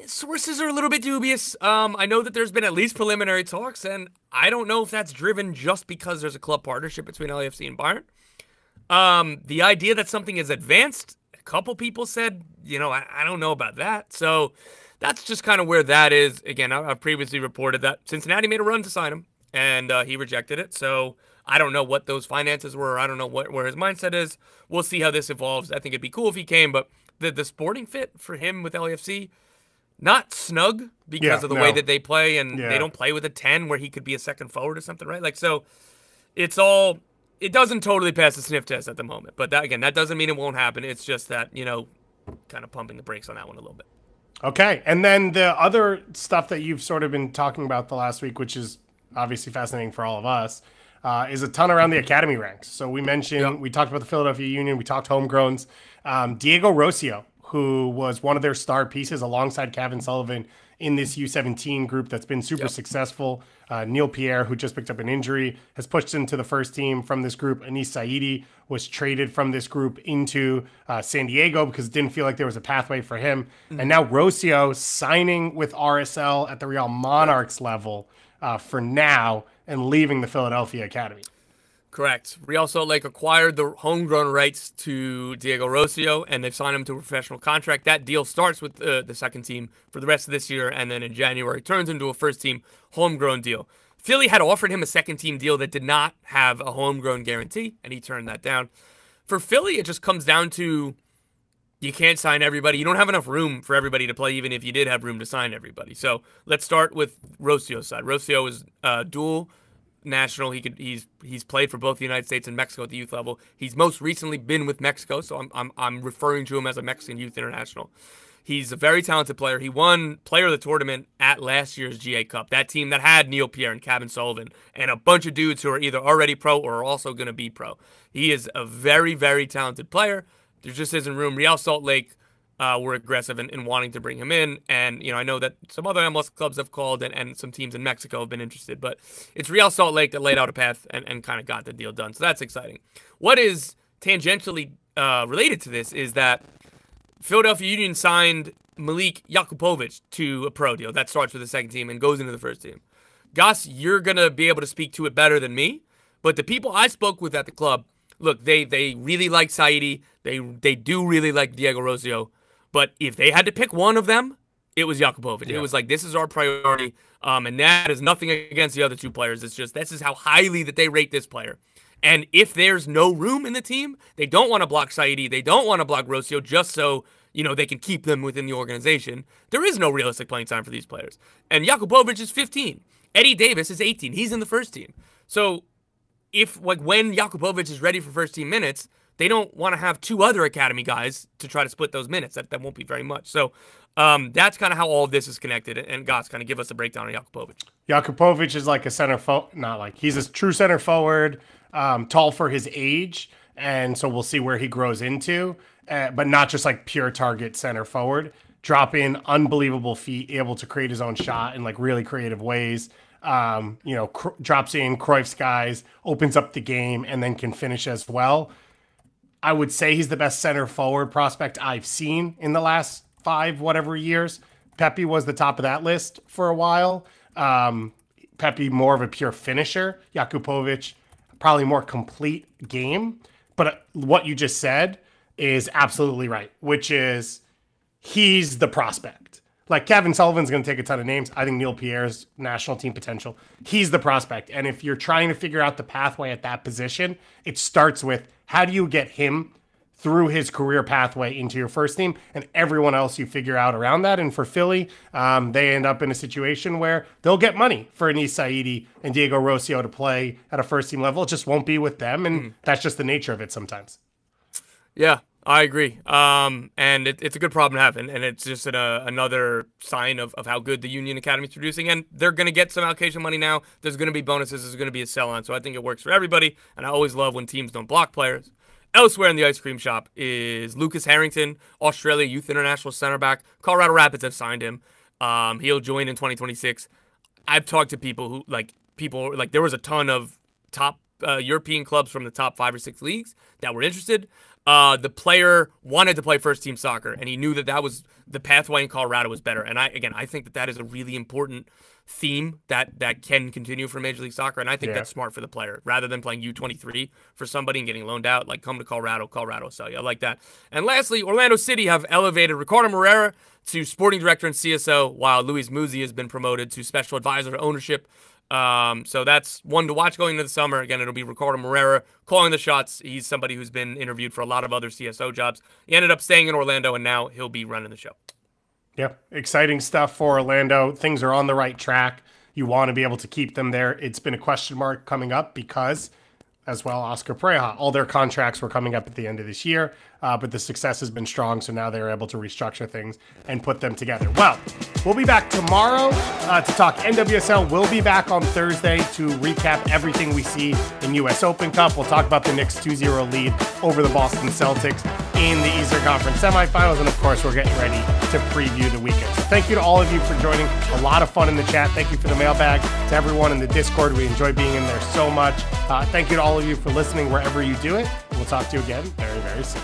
Sources are a little bit dubious. I know that there's been at least preliminary talks, and I don't know if that's driven just because there's a club partnership between LAFC and Bayern. The idea that something is advanced, a couple people said, I don't know about that. So that's just kind of where that is. Again, I've previously reported that Cincinnati made a run to sign him, and he rejected it. So I don't know what those finances were. I don't know where his mindset is. We'll see how this evolves. I think it'd be cool if he came, but the sporting fit for him with LAFC, not snug because of the way that they play, and they don't play with a 10 where he could be a second forward or something, right? So it doesn't totally pass the sniff test at the moment. But that doesn't mean it won't happen. It's just that, kind of pumping the brakes on that one a little bit. Okay. And then the other stuff that you've sort of been talking about the last week, which is obviously fascinating for all of us, is a ton around the academy ranks. So we mentioned, we talked about the Philadelphia Union, we talked homegrowns. Diego Rocio, who was one of their star pieces alongside Kevin Sullivan in this U17 group that's been super successful. Neil Pierre, who just picked up an injury, has pushed into the first team from this group. Anis Saidi was traded from this group into San Diego because it didn't feel like there was a pathway for him. And now Rocio signing with RSL at the Real Monarchs level for now and leaving the Philadelphia Academy. Correct. Real Salt Lake acquired the homegrown rights to Diego Rocio, and they've signed him to a professional contract. That deal starts with the second team for the rest of this year, and then in January turns into a first-team homegrown deal. Philly had offered him a second-team deal that did not have a homegrown guarantee, and he turned that down. For Philly, it just comes down to you can't sign everybody. You don't have enough room for everybody to play, even if you did have room to sign everybody. So let's start with Rocio's side. Rocio is dual national. He's played for both the United States and Mexico at the youth level. He's most recently been with Mexico, so I'm referring to him as a Mexican youth international. He's a very talented player. He won player of the tournament at last year's GA Cup. That team that had Neil Pierre and Kevin Sullivan and a bunch of dudes who are either already pro or are also going to be pro. He is a very, very talented player. There just isn't room. Real Salt Lake were aggressive in wanting to bring him in. And, I know that some other MLS clubs have called and some teams in Mexico have been interested. But it's Real Salt Lake that laid out a path and kind of got the deal done. So that's exciting. What is tangentially related to this is that Philadelphia Union signed Malik Jakupovic to a pro deal. That starts with the second team and goes into the first team. Gus, you're going to be able to speak to it better than me. But the people I spoke with at the club, look, they really like Saidi. They do really like Diego Rocio. But if they had to pick one of them, it was Jakupovic. Yeah. It was like, this is our priority. And that is nothing against the other two players. It's just this is how highly that they rate this player. And if there's no room in the team, they don't want to block Saidi. They don't want to block Rocio just so, they can keep them within the organization. There is no realistic playing time for these players. And Jakupovic is 15. Eddie Davis is 18. He's in the first team. So when Jakupovic is ready for first team minutes, they don't want to have two other academy guys to try to split those minutes. That won't be very much. So that's kind of how all of this is connected. And Goss, kind of give us a breakdown on Jakupovic. Jakupovic is like a center forward, he's a true center forward, tall for his age. And so we'll see where he grows into, but not just like pure target center forward. Drop in, unbelievable feet, able to create his own shot in like really creative ways. Drops in Cruyff's guys, opens up the game, and then can finish as well. I would say he's the best center forward prospect I've seen in the last 5 whatever years. Pepe was the top of that list for a while. Pepe more of a pure finisher. Jakupovic probably more complete game. But what you just said is absolutely right, which is he's the prospect. Like Kevin Sullivan's going to take a ton of names. I think Neil Pierre's national team potential. He's the prospect. And if you're trying to figure out the pathway at that position, it starts with how do you get him through his career pathway into your first team, and everyone else you figure out around that. And for Philly, they end up in a situation where they'll get money for Anis Saidi and Diego Rocio to play at a first team level. It just won't be with them. And that's just the nature of it sometimes. Yeah. I agree. And it's a good problem to have. And it's just another sign of how good the Union Academy is producing. And they're going to get some allocation money now. There's going to be bonuses. There's going to be a sell-on. So I think it works for everybody. And I always love when teams don't block players. Elsewhere in the ice cream shop is Lucas Harrington, Australia Youth International center back. Colorado Rapids have signed him. He'll join in 2026. I've talked to people there was a ton of top European clubs from the top 5 or 6 leagues that were interested. The player wanted to play first team soccer, and he knew that was the pathway in Colorado was better. And I think that is a really important theme that can continue for Major League Soccer, and I think that's smart for the player. Rather than playing U23 for somebody and getting loaned out, like come to Colorado will sell you. I like that. And lastly, Orlando City have elevated Ricardo Moreira to sporting director and CSO, while Luis Muzzi has been promoted to special advisor to ownership. So that's one to watch going into the summer. Again, it'll be Ricardo Moreira calling the shots. He's somebody who's been interviewed for a lot of other CSO jobs. He ended up staying in Orlando, and now he'll be running the show. Yeah, exciting stuff for Orlando. Things are on the right track. You want to be able to keep them there. It's been a question mark coming up because, as well, Oscar Pereja, all their contracts were coming up at the end of this year, but the success has been strong, so now they're able to restructure things and put them together. Well, we'll be back tomorrow to talk NWSL. We'll be back on Thursday to recap everything we see in US Open Cup. We'll talk about the Knicks' 2-0 lead over the Boston Celtics in the Eastern Conference semifinals, and of course, we're getting ready to preview the weekend. So thank you to all of you for joining. A lot of fun in the chat. Thank you for the mailbag. To everyone in the Discord, we enjoy being in there so much. Thank you to all of you for listening wherever you do it. We'll talk to you again very, very soon.